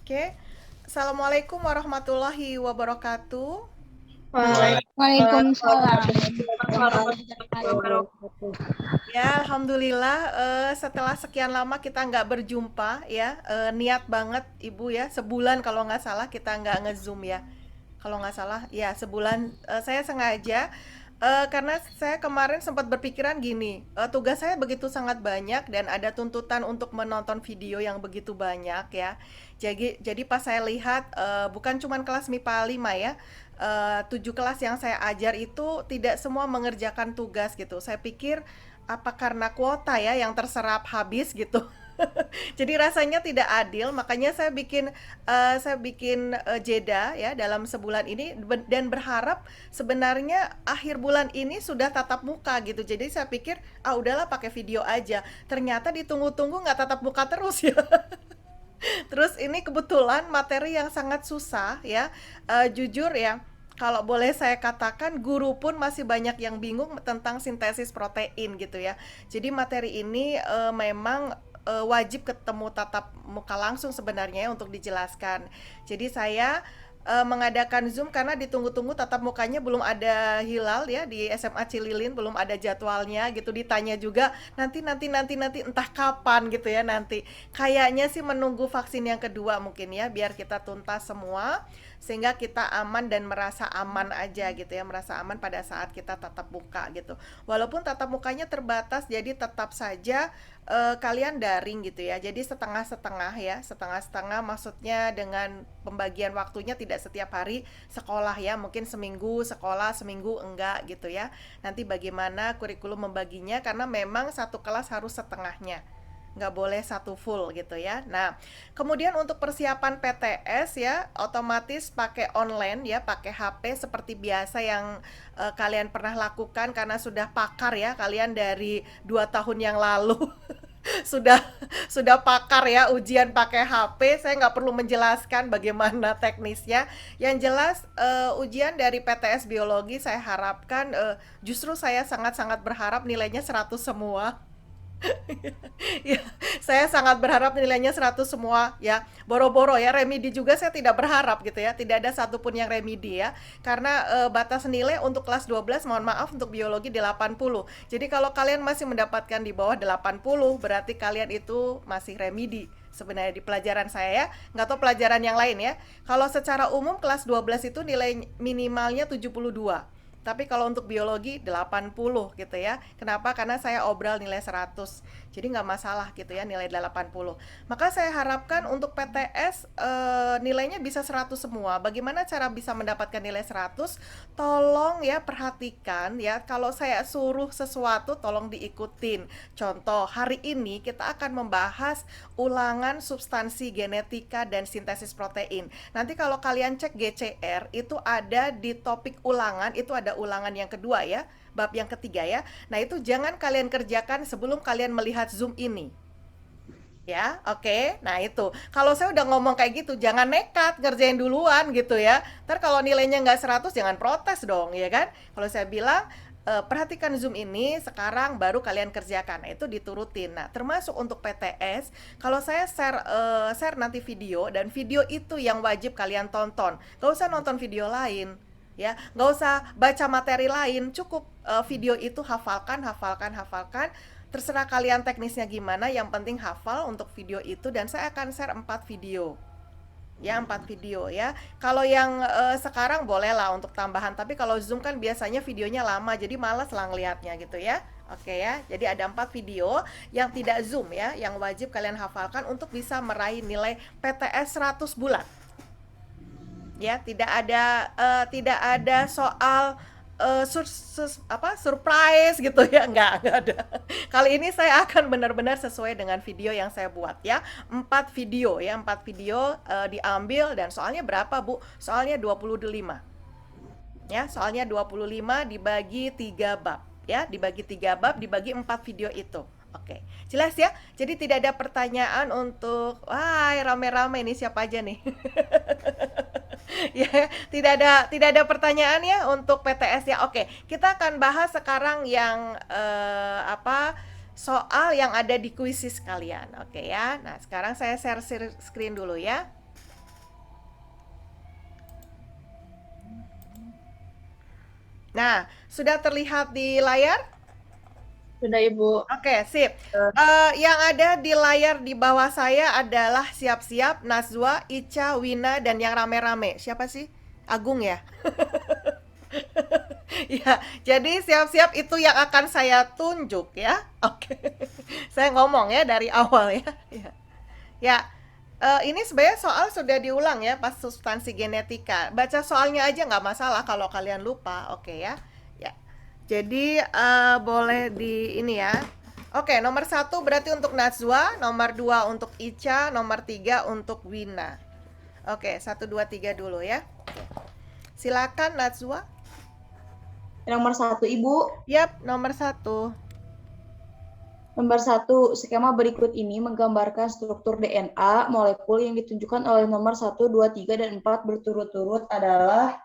Oke. Assalamualaikum warahmatullahi wabarakatuh. Waalaikumsalam Waalaikumsalam warahmatullahi warahmatullahi wabarakatuh. wabarakatuh. Ya, alhamdulillah setelah sekian lama kita nggak berjumpa ya. Niat banget Ibu ya, sebulan kalau nggak salah kita nggak nge-zoom ya. Kalau nggak salah, ya sebulan saya sengaja karena saya kemarin sempat berpikiran gini, tugas saya begitu sangat banyak dan ada tuntutan untuk menonton video yang begitu banyak ya. Jadi pas saya lihat bukan cuma kelas MIPA 5 ya, 7 kelas yang saya ajar itu tidak semua mengerjakan tugas gitu. Saya pikir apa karena kuota ya yang terserap habis gitu. Jadi rasanya tidak adil, makanya saya bikin jeda ya dalam sebulan ini dan berharap sebenarnya akhir bulan ini sudah tatap muka gitu. Jadi saya pikir udahlah pakai video aja. Ternyata ditunggu-tunggu nggak tatap muka terus ya. Terus ini kebetulan materi yang sangat susah ya. Jujur ya, kalau boleh saya katakan guru pun masih banyak yang bingung tentang sintesis protein gitu ya. Jadi materi ini memang wajib ketemu tatap muka langsung sebenarnya ya untuk dijelaskan. Jadi saya mengadakan Zoom karena ditunggu-tunggu tatap mukanya belum ada hilal ya di SMA Cililin, belum ada jadwalnya gitu. Ditanya juga nanti entah kapan gitu ya nanti. Kayaknya sih menunggu vaksin yang kedua mungkin ya biar kita tuntas semua sehingga kita aman dan merasa aman aja gitu ya, merasa aman pada saat kita tatap muka gitu. Walaupun tatap mukanya terbatas jadi tetap saja kalian daring gitu ya. Jadi setengah-setengah ya, setengah-setengah maksudnya dengan pembagian waktunya tidak setiap hari sekolah ya, mungkin seminggu sekolah, seminggu enggak gitu ya. Nanti bagaimana kurikulum membaginya karena memang satu kelas harus setengahnya, nggak boleh satu full gitu ya. Nah, kemudian untuk persiapan PTS ya, otomatis pakai online ya, pakai HP seperti biasa yang kalian pernah lakukan karena sudah pakar ya, kalian dari 2 tahun yang lalu sudah sudah pakar ya ujian pakai HP. Saya nggak perlu menjelaskan bagaimana teknisnya. Yang jelas ujian dari PTS biologi saya harapkan justru saya sangat-sangat berharap nilainya 100 semua. Ya, saya sangat berharap nilainya 100 semua ya. Boro-boro ya, remedi juga saya tidak berharap gitu ya. Tidak ada satupun yang remedi ya. Karena batas nilai untuk kelas 12 mohon maaf untuk biologi 80. Jadi kalau kalian masih mendapatkan di bawah 80 berarti kalian itu masih remedi sebenarnya di pelajaran saya ya. Nggak tahu pelajaran yang lain ya. Kalau secara umum kelas 12 itu nilai minimalnya 72. Tapi kalau untuk biologi 80 gitu ya. Kenapa? Karena saya obral nilai 100. Jadi nggak masalah gitu ya nilai 80. Maka saya harapkan untuk PTS nilainya bisa 100 semua. Bagaimana cara bisa mendapatkan nilai 100? Tolong ya perhatikan ya, kalau saya suruh sesuatu tolong diikutin. Contoh, hari ini kita akan membahas ulangan substansi genetika dan sintesis protein. Nanti kalau kalian cek GCR itu ada di topik ulangan, itu ada ulangan yang kedua ya, bab yang ketiga ya. Nah, itu jangan kalian kerjakan sebelum kalian melihat Zoom ini. Ya, oke. Nah, itu. Kalau saya udah ngomong kayak gitu, jangan nekat ngerjain duluan gitu ya. Ntar kalau nilainya nggak 100 jangan protes dong, ya kan? Kalau saya bilang, perhatikan Zoom ini sekarang baru kalian kerjakan. Nah, itu diturutin. Nah, termasuk untuk PTS, kalau saya share nanti video dan video itu yang wajib kalian tonton. Gak usah nonton video lain. Ya, nggak usah baca materi lain, cukup video itu hafalkan, hafalkan, hafalkan. Terserah kalian teknisnya gimana, yang penting hafal untuk video itu dan saya akan share 4 video. Ya, 4 video ya. Kalau yang sekarang boleh lah untuk tambahan, tapi kalau Zoom kan biasanya videonya lama jadi malas lah ngelihatnya gitu ya. Oke ya. Jadi ada 4 video yang tidak Zoom ya, yang wajib kalian hafalkan untuk bisa meraih nilai PTS 100 bulat. Ya, tidak ada soal surprise gitu ya, nggak ada. Kali ini saya akan benar-benar sesuai dengan video yang saya buat ya. 4 video ya, 4 video diambil dan soalnya berapa Bu? Soalnya 25 ya, soalnya 25 dibagi 3 bab ya, dibagi 3 bab dibagi 4 video itu. Oke, jelas ya. Jadi tidak ada pertanyaan untuk, wah rame-rame ini siapa aja nih. Ya, tidak ada pertanyaan ya untuk PTS ya. Oke, kita akan bahas sekarang yang soal yang ada di kuisis kalian. Oke ya. Nah, sekarang saya share screen dulu ya. Nah, sudah terlihat di layar? Sudah Ibu. Oke, sip. Yang ada di layar di bawah saya adalah siap-siap Nazwa, Ica, Wina, dan yang rame-rame. Siapa sih? Agung ya? Ya, jadi siap-siap itu yang akan saya tunjuk ya. Oke. Saya ngomong ya dari awal ya. Ya. Ya, ini sebenarnya soal sudah diulang ya pas substansi genetika. Baca soalnya aja nggak masalah kalau kalian lupa, oke ya. Ya, jadi boleh di ini ya. Oke, nomor satu berarti untuk Najwa, nomor dua untuk Ica, nomor tiga untuk Wina. Oke, satu dua tiga dulu ya. Silakan Najwa. Nomor 1, Ibu. Yap, nomor satu. Nomor 1, skema berikut ini menggambarkan struktur DNA molekul yang ditunjukkan oleh nomor 1, 2, 3, dan 4 berturut-turut adalah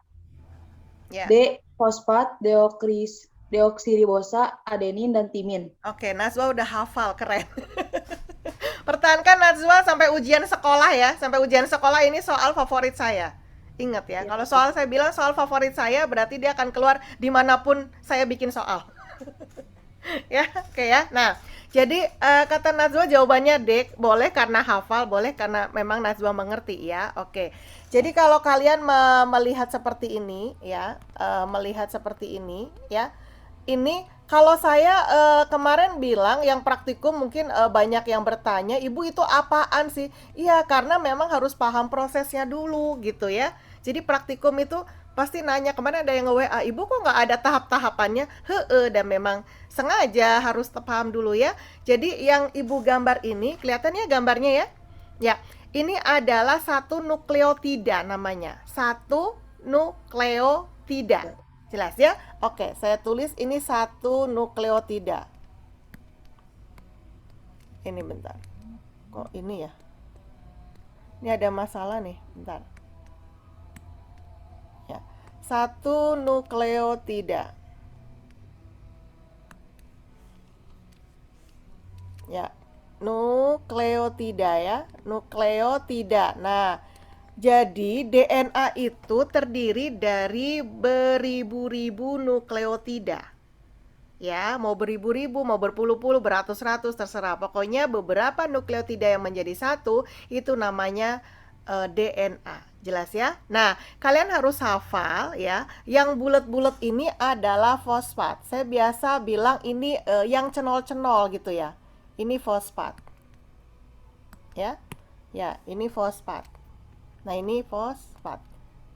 Ya. D. Fosfat, deoksiribosa, adenin, dan timin. Oke, Najwa udah hafal, keren. Pertahankan Najwa sampai ujian sekolah ya. Sampai ujian sekolah ini soal favorit saya. Ingat ya, kalau soal saya bilang soal favorit saya berarti dia akan keluar dimanapun saya bikin soal. Ya, oke ya. Nah, jadi kata Najwa jawabannya D, boleh karena hafal, boleh karena memang Najwa mengerti ya. Oke. Jadi kalau kalian melihat seperti ini ya, melihat seperti ini ya. Ini kalau saya kemarin bilang yang praktikum mungkin banyak yang bertanya, "Ibu itu apaan sih?" Iya, karena memang harus paham prosesnya dulu gitu ya. Jadi praktikum itu pasti nanya, kemarin ada yang nge-WA, "Ibu kok nggak ada tahap-tahapannya?" Heeh, dan memang sengaja harus paham dulu ya. Jadi yang Ibu gambar ini, kelihatannya gambarnya ya? Ya, ini adalah satu nukleotida namanya. Satu nukleotida. Jelas ya? Oke, saya tulis ini satu nukleotida. Ini bentar. Kok ini ya? Ini ada masalah nih, bentar. Ya. Satu nukleotida. Ya. Nukleotida ya, nukleotida. Nah, jadi DNA itu terdiri dari beribu-ribu nukleotida. Ya, mau beribu-ribu, mau berpuluh-puluh, beratus-ratus, terserah. Pokoknya beberapa nukleotida yang menjadi satu, itu namanya DNA. Jelas ya? Nah, kalian harus hafal ya, yang bulat-bulat ini adalah fosfat. Saya biasa bilang ini yang cenol-cenol gitu ya. Ini fosfat. Ya. Ya, ini fosfat. Nah, ini fosfat.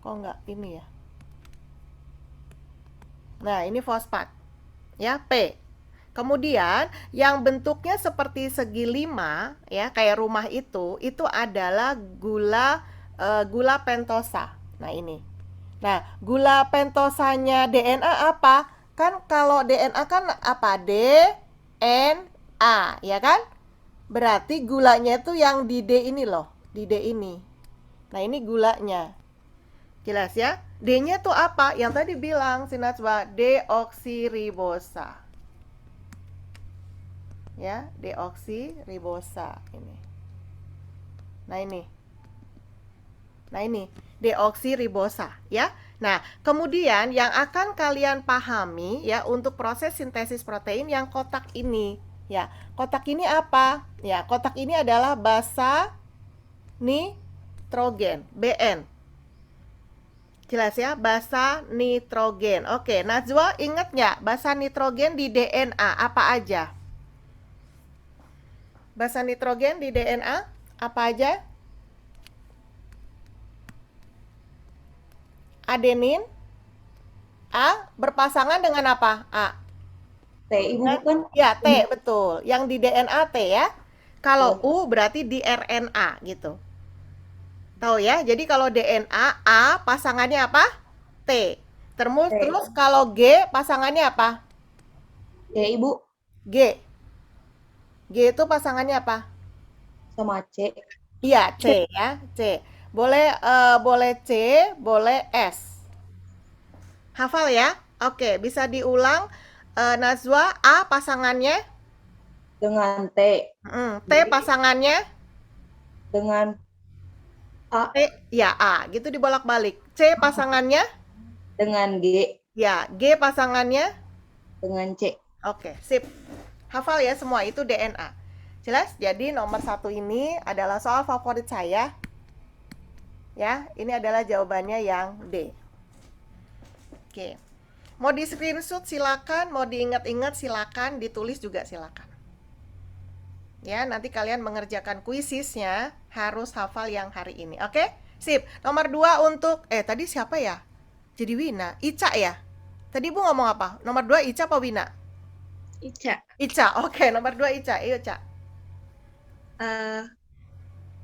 Kok nggak ini ya? Nah, ini fosfat. Ya, P. Kemudian, yang bentuknya seperti segi lima, ya, kayak rumah itu adalah gula pentosa. Nah, ini. Nah, gula pentosanya DNA apa? Kan kalau DNA kan apa? DNA, ya kan? Berarti gulanya itu yang di D ini loh, di D ini. Nah, ini gulanya. Jelas ya? D-nya tuh apa? Yang tadi bilang si Najwa, deoksiribosa. Ya, deoksiribosa ini. Nah, ini. Nah, ini deoksiribosa ya. Nah, kemudian yang akan kalian pahami ya untuk proses sintesis protein yang kotak ini. Ya, kotak ini apa? Ya, kotak ini adalah basa nitrogen, BN. Jelas ya, basa nitrogen. Oke, Najwa ingat nggak basa nitrogen di DNA apa aja? Basa nitrogen di DNA apa aja? Adenin. A berpasangan dengan apa? A. T, Ibu bukan? Ya, T, betul. Yang di DNA T ya. Kalau U berarti di RNA gitu. Tahu ya? Jadi kalau DNA A pasangannya apa? T. Terus kalau G pasangannya apa? T, Ibu. G. G itu pasangannya apa? Sama C. Iya, C ya, C. Boleh C, boleh S. Hafal ya? Oke, bisa diulang. Najwa, A pasangannya? Dengan T. T pasangannya? Dengan A. T, ya A, gitu dibolak-balik. C pasangannya? Dengan G. Ya, G pasangannya. dengan C. Oke, sip. Hafal ya semua, itu DNA. Jelas? Jadi nomor 1 ini adalah soal favorit saya. Ya, ini adalah jawabannya yang D. Oke. Mau di screenshot silakan, mau diingat-ingat silakan, ditulis juga silakan. Ya, nanti kalian mengerjakan kuisisnya harus hafal yang hari ini. Oke? Sip. Nomor 2 untuk tadi siapa ya? Jadi Wina, Ica ya? Tadi Bu ngomong apa? Nomor 2 Ica apa Wina? Ica. Ica. Oke, nomor 2 Ica. Ayo, Ica.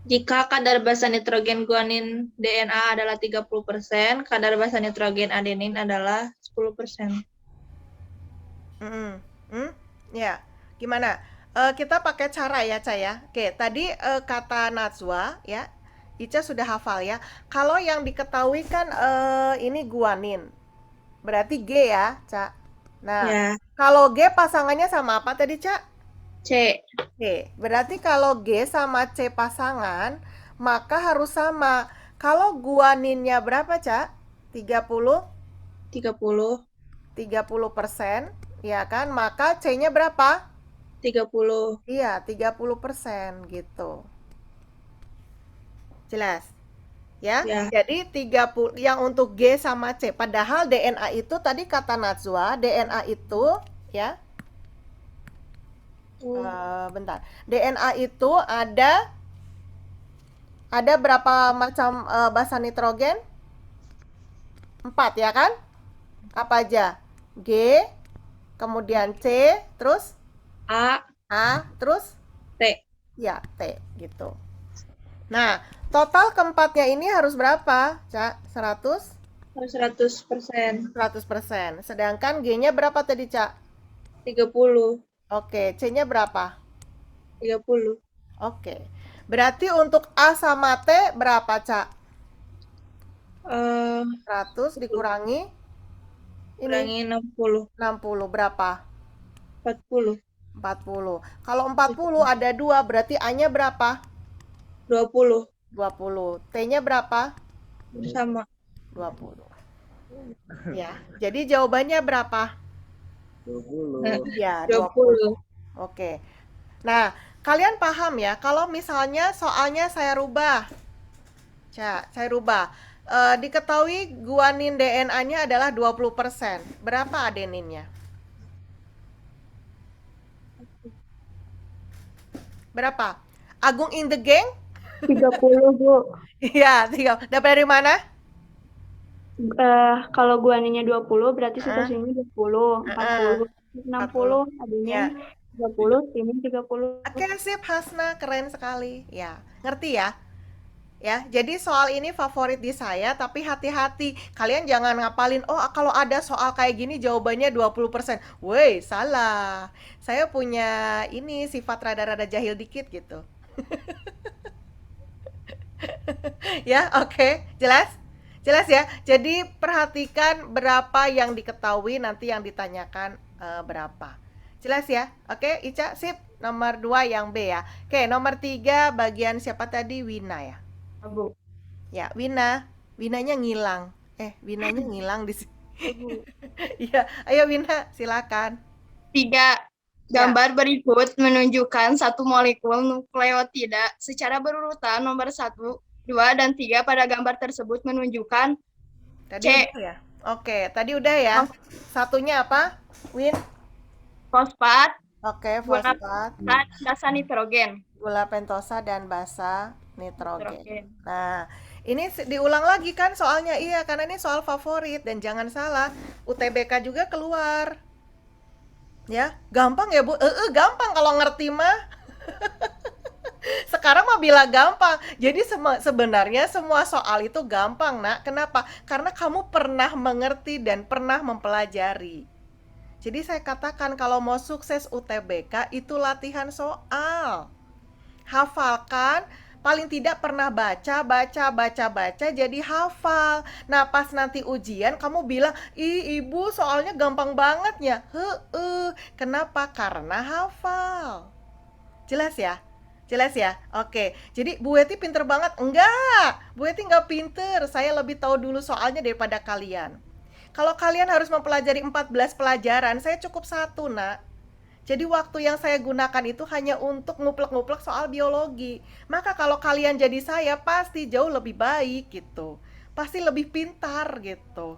Jika kadar basa nitrogen guanin DNA adalah 30%, kadar basa nitrogen adenin adalah 10%. Ya, gimana? Kita pakai cara ya, Ca ya. Oke, tadi kata Najwa ya, Ica sudah hafal ya. Kalau yang diketahui kan ini guanin, berarti G ya, Ca. Nah, Ya, kalau G pasangannya sama apa tadi, Ca? C. Oke, berarti kalau G sama C pasangan, maka harus sama. Kalau guaninnya berapa, Ca? 30? 30. 30%, ya kan? Maka C-nya berapa? 30. Iya, 30% gitu. Jelas? Ya. Ya. Jadi 30 yang untuk G sama C. Padahal DNA itu tadi kata Najwa, DNA itu ya, bentar. DNA itu ada berapa macam basa nitrogen? 4 ya kan? Apa aja? G, kemudian C, terus A, terus T. ya T gitu. Nah, total keempatnya ini harus berapa, Cak? 100? 100%. 100%. Sedangkan G-nya berapa tadi, Cak? 30. Oke, C-nya berapa? 30. Oke. Berarti untuk A sama T berapa, Cak? 100 dikurangi kurangi ini 60. 60 berapa? 40. 40. Kalau 40 ada 2, berarti A-nya berapa? 20. 20. T-nya berapa? Sama. 20. Ya. Jadi jawabannya berapa? 20. Ya, 20. 20. Oke. Nah, kalian paham ya, kalau misalnya soalnya saya rubah. Saya rubah. Diketahui guanin DNA-nya adalah 20%. Berapa adeninnya? Berapa? Agung in the gang? 30, Bu. Iya, 3. Dapat dari mana? Kalau guaninnya 20, berarti sitosininnya 20, 40, 60, Ya. adenin 30, timin 30. Oke, sip Hasna, keren sekali. Ya, ngerti ya? Ya, jadi soal ini favorit di saya, tapi hati-hati. Kalian jangan ngapalin, oh kalau ada soal kayak gini jawabannya 20%. Woi, salah. Saya punya ini sifat rada-rada jahil dikit gitu. Ya, oke. Jelas? Jelas ya? Jadi perhatikan berapa yang diketahui, nanti yang ditanyakan berapa. Jelas ya? Oke, Ica, sip. Nomor 2 yang B ya. Oke, nomor 3 bagian siapa tadi? Wina ya? Bu. Ya, Wina. Winanya ngilang. Winanya ngilang di sini. Iya, ayo Wina, silakan. 3. Gambar berikut menunjukkan satu molekul nukleotida secara berurutan nomor 1, 2, dan 3 pada gambar tersebut menunjukkan Tadi C. udah ya? Oke, tadi udah ya. Satunya apa? Win? Fosfat, Oke, gula fosfat, pentosa, basa nitrogen. gula pentosa dan basa nitrogen. Nitrogen. Nah, ini diulang lagi kan soalnya, iya, karena ini soal favorit dan jangan salah, UTBK juga keluar. Ya, gampang ya, Bu? Gampang kalau ngerti mah. Sekarang mah bilang gampang. Jadi sebenarnya semua soal itu gampang, Nak. Kenapa? Karena kamu pernah mengerti dan pernah mempelajari. Jadi saya katakan kalau mau sukses UTBK itu latihan soal. Hafalkan, paling tidak pernah baca jadi hafal. Nah, pas nanti ujian kamu bilang, "Ih, Ibu, soalnya gampang banget ya." Kenapa? Karena hafal. Jelas ya? Jelas ya? Oke. Jadi Bu Weti pinter banget? Enggak. Bu Weti nggak pinter. Saya lebih tahu dulu soalnya daripada kalian. Kalau kalian harus mempelajari 14 pelajaran, saya cukup satu, Nak. Jadi waktu yang saya gunakan itu hanya untuk nguplek-nguplek soal biologi. Maka kalau kalian jadi saya pasti jauh lebih baik gitu. Pasti lebih pintar gitu.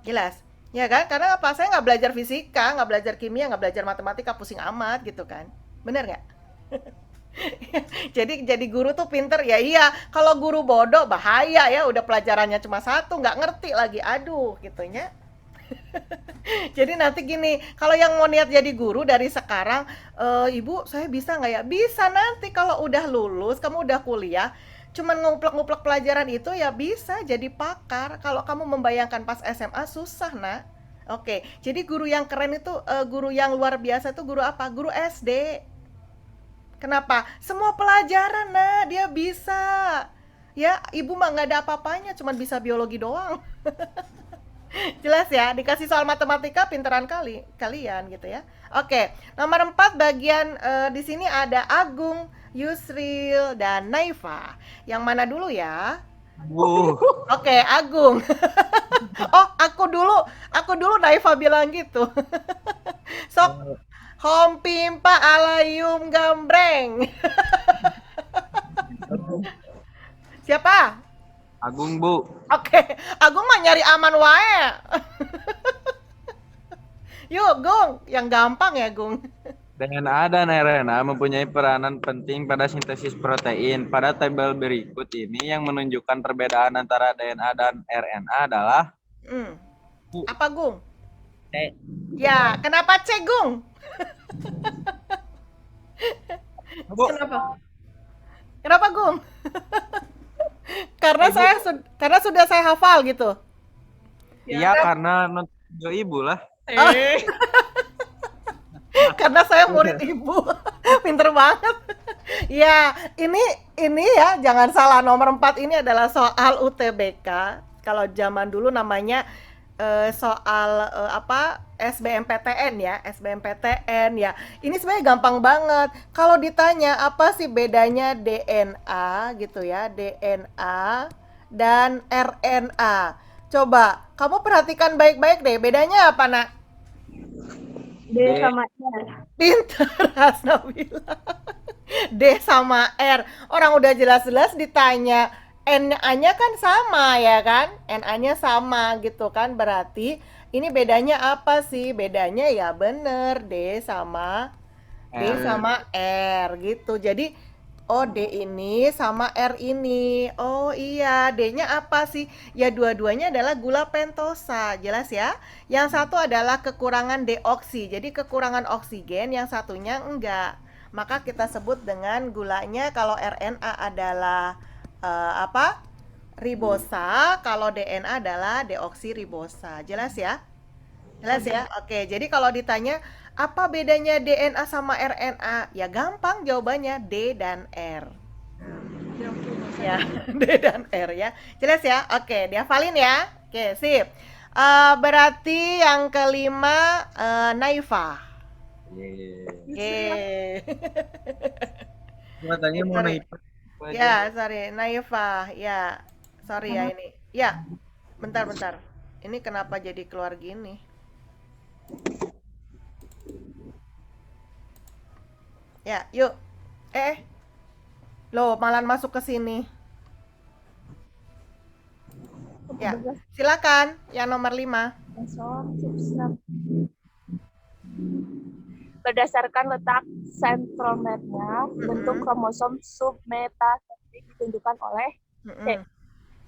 Jelas? Ya kan? Karena apa? Saya nggak belajar fisika, nggak belajar kimia, nggak belajar matematika, pusing amat gitu kan. Bener nggak? Jadi guru tuh pinter ya iya. Kalau guru bodoh bahaya ya. Udah pelajarannya cuma satu, nggak ngerti lagi. Aduh, gitunya. Jadi nanti gini, kalau yang mau niat jadi guru dari sekarang, Ibu, saya bisa nggak ya? Bisa nanti kalau udah lulus, kamu udah kuliah, cuman nguplek-nguplek pelajaran itu ya bisa jadi pakar. Kalau kamu membayangkan pas SMA susah, Nak. Oke, jadi guru yang keren itu, guru yang luar biasa itu guru apa? Guru SD. Kenapa? Semua pelajaran, nah dia bisa. Ya, ibu mah nggak ada apa-apanya, cuman bisa biologi doang. Jelas ya, dikasih soal matematika pinteran kalian gitu ya. Oke, nomor 4 bagian di sini ada Agung, Yusril, dan Naifa. Yang mana dulu ya? Oke, Agung. Oh, aku dulu Naifa bilang gitu. Sok, Hompimpa alayum gambreng. Siapa? Agung, Bu. Oke, Agung mah nyari aman wae. Yuk, Gung, yang gampang ya, Gung. DNA dan RNA mempunyai peranan penting pada sintesis protein. Pada tabel berikut ini yang menunjukkan perbedaan antara DNA dan RNA adalah Apa, Gung? C. Ya, kenapa C, Gung? Bu. Kenapa, Gung? Karena sudah saya hafal gitu. Iya, karena nonton video ibu lah. Karena saya murid ibu. Pinter banget. Ya, ini ya, jangan salah, nomor 4 ini adalah soal UTBK. Kalau zaman dulu namanya soal apa? SBMPTN ya, SBMPTN ya. Ini sebenarnya gampang banget. Kalau ditanya apa sih bedanya DNA gitu ya, DNA dan RNA. Coba kamu perhatikan baik-baik deh, bedanya apa, Nak? D sama R. Pinter, Hasnabila. D sama R. Orang udah jelas-jelas ditanya NA-nya kan sama ya kan? NA-nya sama gitu kan, berarti ini bedanya apa sih? Bedanya ya bener D sama R gitu. Jadi oh D ini sama R ini. Oh iya, D-nya apa sih? Ya dua-duanya adalah gula pentosa, jelas ya. Yang satu adalah kekurangan deoksi. Jadi kekurangan oksigen, yang satunya enggak. Maka kita sebut dengan gulanya kalau RNA adalah apa? Ribosa, kalau DNA adalah deoksiribosa. Jelas ya? Jelas ya? Oke, jadi kalau ditanya apa bedanya DNA sama RNA? Ya gampang jawabannya D dan R. Ya, D dan R ya. Jelas ya? Oke, dihafalin ya. Oke, sip. Berarti yang kelima Naifa. Yeay. Katanya mau naik. Ya, sorry, Naifa. Ya, sorry ya ini. Ya, bentar. Ini kenapa jadi keluar gini? Ya, yuk. Loh, malah masuk ke sini. Ya, silakan. Yang nomor 5. Berdasarkan letak sentromernya, bentuk kromosom submetasetrik ditunjukkan oleh C.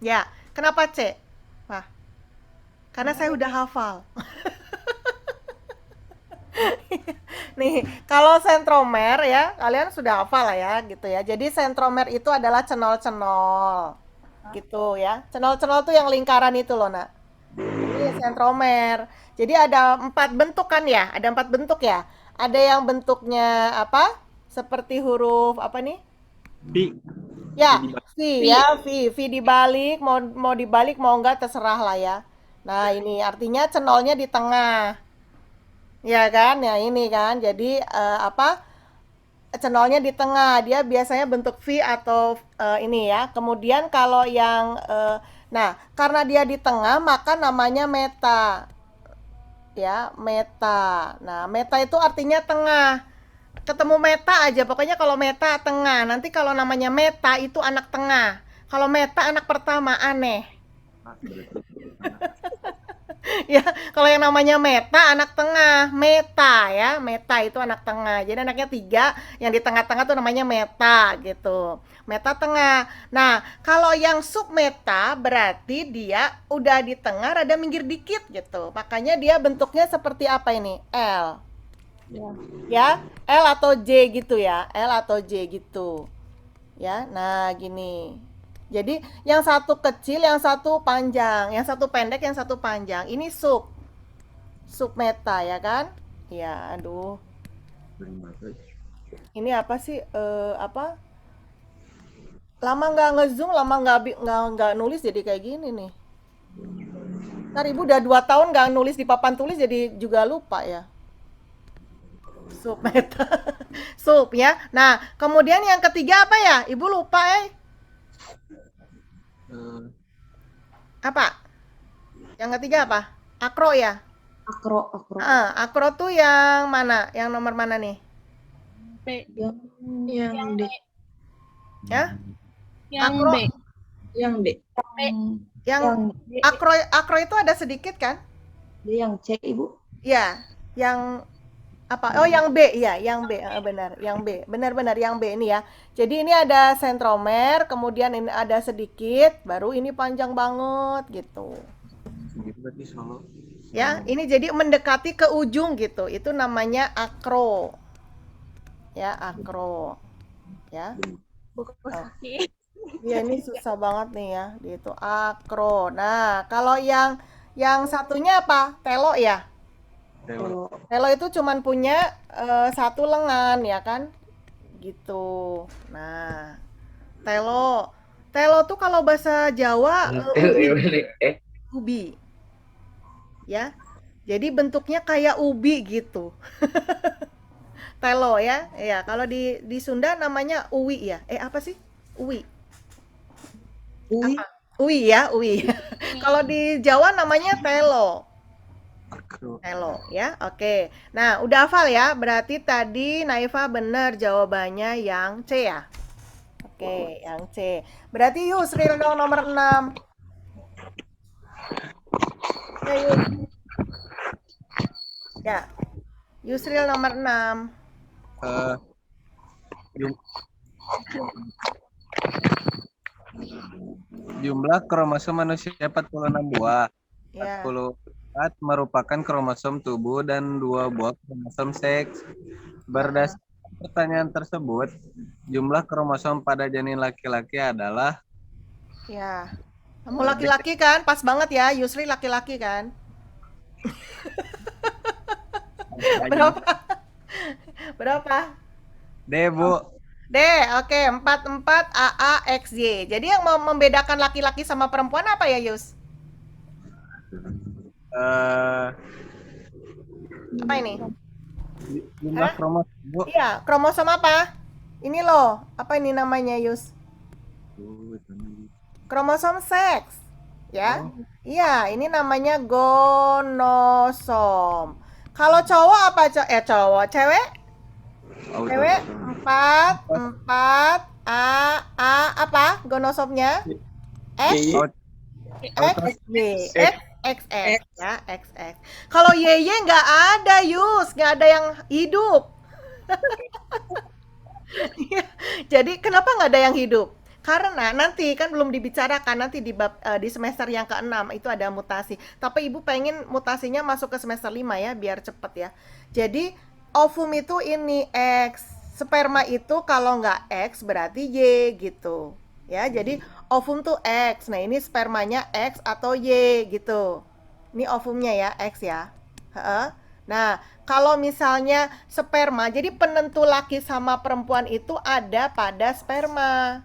Ya, kenapa C? Wah, karena saya udah hafal. Nih, kalau sentromer ya, kalian sudah hafal lah ya, gitu ya. Jadi sentromer itu adalah cenol-cenol, gitu ya. Cenol-cenol tuh yang lingkaran itu loh, Nak. Ini sentromer. Jadi ada 4 bentuk kan ya? Ada 4 bentuk ya. Ada yang bentuknya apa? Seperti huruf apa nih? V. Ya, V ya, V dibalik, mau dibalik mau enggak terserah lah ya. Nah, ini artinya cenolnya di tengah. Ya kan? Ya ini kan. Jadi apa? Cenolnya di tengah. Dia biasanya bentuk V atau ini ya. Kemudian kalau yang Nah, karena dia di tengah maka namanya meta. Ya, meta. Nah, meta itu artinya tengah. Ketemu meta aja, pokoknya kalau meta tengah. Nanti kalau namanya meta itu anak tengah. Kalau meta anak pertama, aneh. Ya, kalau yang namanya meta anak tengah, meta ya, meta itu anak tengah. Jadi anaknya 3, yang di tengah-tengah tuh namanya meta gitu. Meta tengah. Nah, kalau yang submeta berarti dia udah di tengah rada minggir dikit gitu. Makanya dia bentuknya seperti apa ini? L. Ya, L atau J gitu ya. L atau J gitu. Ya, nah gini. Jadi yang satu kecil, yang satu panjang, yang satu pendek, yang satu panjang. Ini submeta ya kan? Ya, aduh. Ini apa sih? Apa? Lama nggak ngezoom, lama nggak nulis jadi kayak gini nih. Ntar ibu udah 2 tahun nggak nulis di papan tulis jadi juga lupa ya. Submeta, sub ya. Nah, kemudian yang ketiga apa ya? Ibu lupa Apa? Yang ketiga apa? Akro ya? Akro. Akro tuh yang mana? Yang nomor mana nih? Yang D. Ya? Yang Akro. B. Yang D. Yang akro itu ada sedikit kan? Dia yang C, Ibu. Ya, yang apa? Oh, yang B, ya, yang B, benar, yang B, benar-benar yang B ini ya. Jadi ini ada sentromer, kemudian ini ada sedikit, baru ini panjang banget gitu. Ya, ini jadi mendekati ke ujung gitu. Itu namanya akro. Ya, akro. Ya. Iya, ini susah banget nih ya, gitu. Akro. Nah, kalau yang satunya apa? Telo ya? Telo itu cuman punya satu lengan ya kan? Gitu. Nah, telo. Telo tuh kalau bahasa Jawa ubi. Ya. Jadi bentuknya kayak ubi gitu. Telo ya. Ya, kalau di Sunda namanya uwi ya. Apa sih? Uwi. Uwi. Uwi ya, uwi. Kalau di Jawa namanya telo. Telo ya. Oke. Nah, udah hafal ya. Berarti tadi Naifa benar jawabannya yang C ya. Oke, yang C. Berarti Yusril dong nomor 6. Ya, Ya. Yusril nomor 6. Jumlah kromosom manusia 46 buah. Ya. 44 merupakan kromosom tubuh dan 2 buah kromosom seks. Berdasarkan pertanyaan tersebut, jumlah kromosom pada janin laki-laki adalah... Ya. Kamu laki-laki kan? Pas banget ya, Yusri laki-laki kan? Berapa? Berapa? D, Bu. D, oke, 44 AA XY. Jadi yang membedakan laki-laki sama perempuan apa ya, Yus? Apa ini? Jumlah kromosom, Bu. Iya, kromosom apa? Ini loh, apa ini namanya, Yus? Kromosom seks. Ya. Iya, ini namanya gonosom. Kalau cowok apa? Cowok, cewek? Cewek 4 A apa gonosomnya? X XX ya, XX. Kalau YY nggak ada, Yus, nggak ada yang hidup. Jadi kenapa nggak ada yang hidup? Karena nanti kan belum dibicarakan, nanti di semester yang ke-6 itu ada mutasi. Tapi Ibu pengen mutasinya masuk ke semester 5 ya, biar cepet ya. Jadi ovum itu ini X, sperma itu kalau nggak X berarti Y gitu. Ya, jadi ovum tuh X. Nah, ini spermanya X atau Y gitu. Ini ovumnya ya, X ya. Nah, kalau misalnya sperma, jadi penentu laki sama perempuan itu ada pada sperma.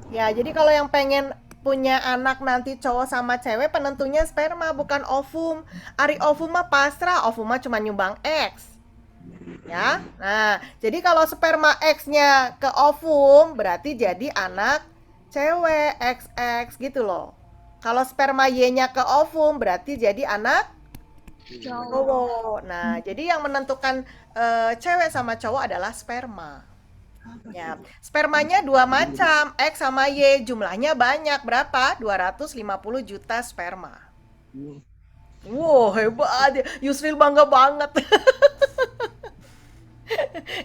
Ya, jadi kalau yang pengen punya anak nanti cowok sama cewek, penentunya sperma bukan ovum. Ari ovum mah pasrah, ovum mah cuma nyumbang X. Ya, nah, jadi kalau sperma X-nya ke ovum, berarti jadi anak cewek XX gitu loh. Kalau sperma Y-nya ke ovum berarti jadi anak cowok. Nah, jadi yang menentukan cewek sama cowok adalah sperma. Ya, spermanya dua macam, X sama Y, jumlahnya banyak. Berapa? 250 juta sperma. Wow, hebat. Yusril bangga banget.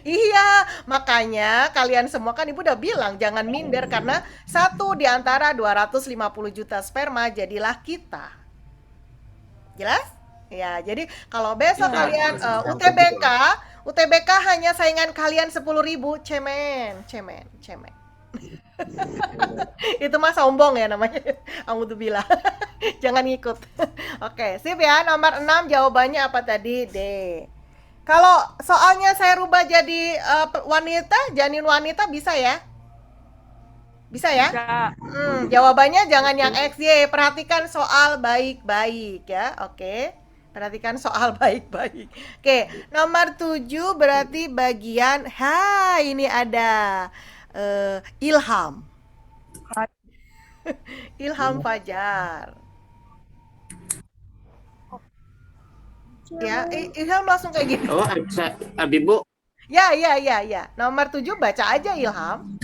Iya, makanya kalian semua kan ibu udah bilang jangan minder karena satu di antara 250 juta sperma jadilah kita. Jelas? Ya, jadi kalau besok kalian UTBK hanya saingan kalian 10.000, cemen. Itu mah sombong ya namanya. Alhamdulillah. Jangan ngikut. Oke, sip ya. Nomor 6 jawabannya apa tadi? D. Kalau soalnya saya rubah jadi janin wanita bisa ya? Bisa ya? Jawabannya jangan yang XY. Perhatikan soal baik-baik ya. Oke. Perhatikan soal baik-baik. Oke, nomor 7 berarti bagian ini ada Ilham. Ilham Fajar. Ya, Ilham langsung kayak gini. Oh, Abi Bu. Ya. Nomor 7 baca aja Ilham.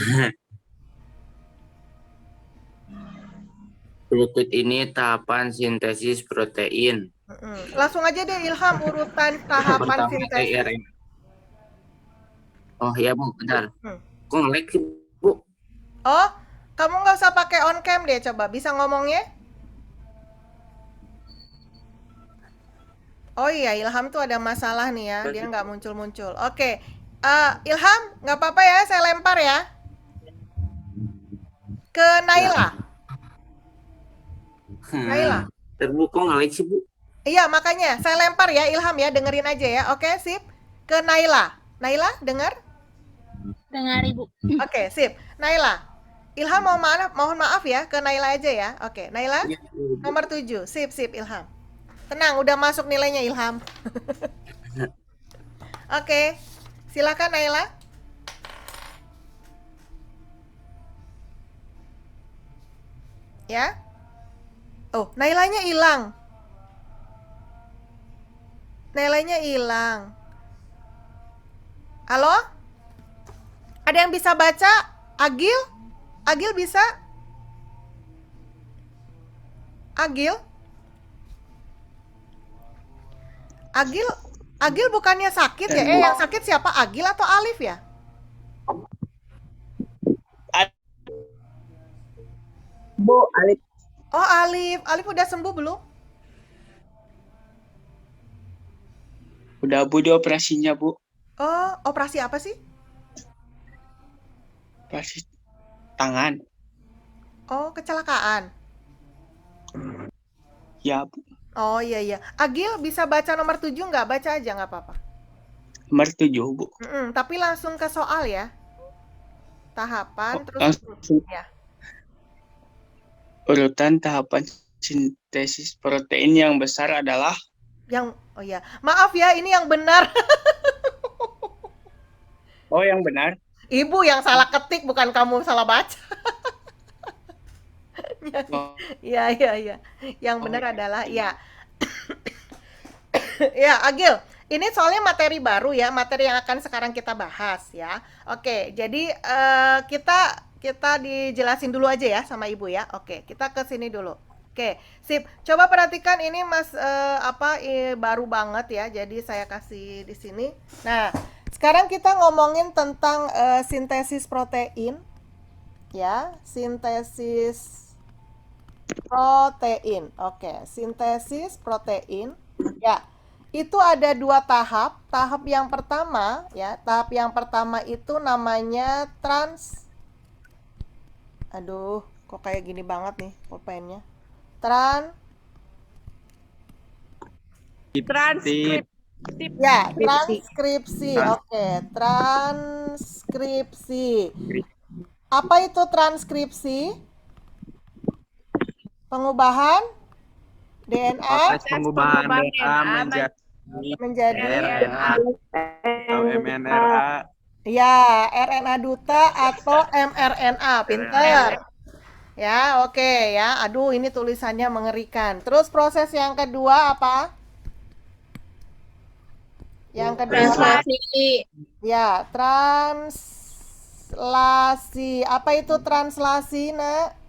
Berikut ini tahapan sintesis protein. Langsung aja deh Ilham urutan tahapan Pertama, sintesis. RNA. Oh ya Bu, bentar. Kok nge-lag sih Bu? Oh, kamu nggak usah pakai on cam deh, coba bisa ngomongnya? Oh iya, Ilham tuh ada masalah nih ya, dia nggak muncul-muncul. Oke, Ilham, nggak apa-apa ya, saya lempar ya. Ke Naila. Naila. Bu, kok nge-lag sih Bu? Iya, makanya saya lempar ya, Ilham ya, dengerin aja ya. Oke, sip. Ke Naila. Naila, dengar? Dengar Ibu. Oke, sip. Naila. Ilham mohon maaf ya, ke Naila aja ya. Oke, Naila. Nomor 7. Sip, Ilham. Tenang, udah masuk nilainya Ilham. Oke, silakan Naila. Ya. Oh, Nailanya hilang. Halo? Ada yang bisa baca? Agil? Agil bisa? Agil? Agil bukannya sakit ya? Yang sakit siapa? Agil atau Alif ya? Bu, Alif. Oh, Alif. Alif udah sembuh belum? Udah Bu, di operasinya Bu. Oh, operasi apa sih? Operasi tangan. Oh, kecelakaan. Ya Bu. Oh iya. Agil bisa baca nomor 7 nggak? Baca aja nggak apa-apa. Nomor 7 Bu. Tapi langsung ke soal ya. Tahapan terus Langsung. ya. Urutan tahapan sintesis protein yang besar adalah Oh ya, maaf ya, ini yang benar. Oh, yang benar. Ibu yang salah ketik, bukan kamu salah baca. Iya. Yang benar adalah ya. Ya, Agil. Ini soalnya materi baru ya, materi yang akan sekarang kita bahas ya. Oke, jadi kita dijelasin dulu aja ya sama Ibu ya. Oke, kita ke sini dulu. Oke, sip. Coba perhatikan ini Mas baru banget ya. Jadi saya kasih di sini. Nah, sekarang kita ngomongin tentang sintesis protein. Ya, sintesis protein. Oke, sintesis protein. Ya, itu ada 2 tahap. Tahap yang pertama itu namanya Aduh, kok kayak gini banget nih pulpennya. Transkripsi. Ya, transkripsi. Oke, transkripsi. Apa itu transkripsi? Pengubahan DNA Proses pengubahan DNA menjadi RNA atau mRNA. ya, RNA duta atau mRNA. Pinter. Ya, oke ya. Aduh, ini tulisannya mengerikan. Terus proses yang kedua apa? Yang kedua, Translasi. ya, translasi. Apa itu translasi, Nak?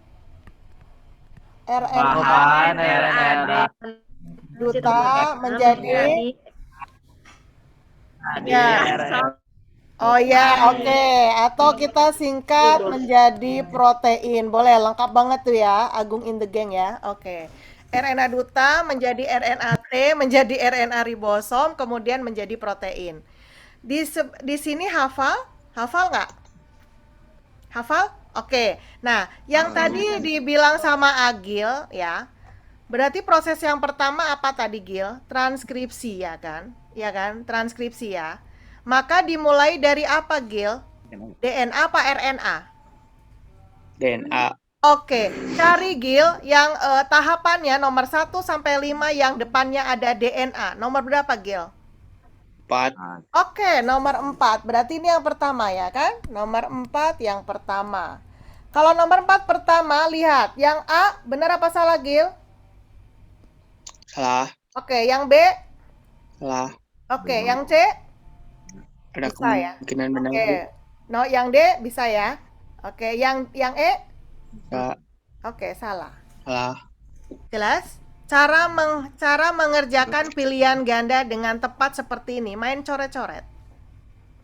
RNA Perubahan RNA duta menjadi ya. Oh ya, oke. Atau kita singkat menjadi protein. Boleh, lengkap banget tuh ya, Agung in the gang ya. Oke. RNA duta menjadi RNA T, menjadi RNA ribosom, kemudian menjadi protein. Di sini hafal? Hafal nggak? Hafal? Oke. Nah, yang tadi dibilang sama Agil ya, berarti proses yang pertama apa tadi, Gil? Transkripsi ya kan? Ya kan? Transkripsi ya. Maka dimulai dari apa, Gil? DNA apa RNA? DNA. Oke, cari Gil yang tahapannya nomor 1 sampai 5 yang depannya ada DNA. Nomor berapa, Gil? 4. Oke, nomor 4. Berarti ini yang pertama ya kan? Nomor 4 yang pertama. Kalau nomor 4 pertama, lihat. Yang A, benar apa salah, Gil? Salah. Oke, yang B? Salah. Oke, yang C? Ada Bisa ya? kemungkinan benar. Oke. No, yang D bisa ya? Oke, yang E? Enggak. Oke, salah. Salah. Jelas? Cara mengerjakan pilihan ganda dengan tepat seperti ini, main coret-coret.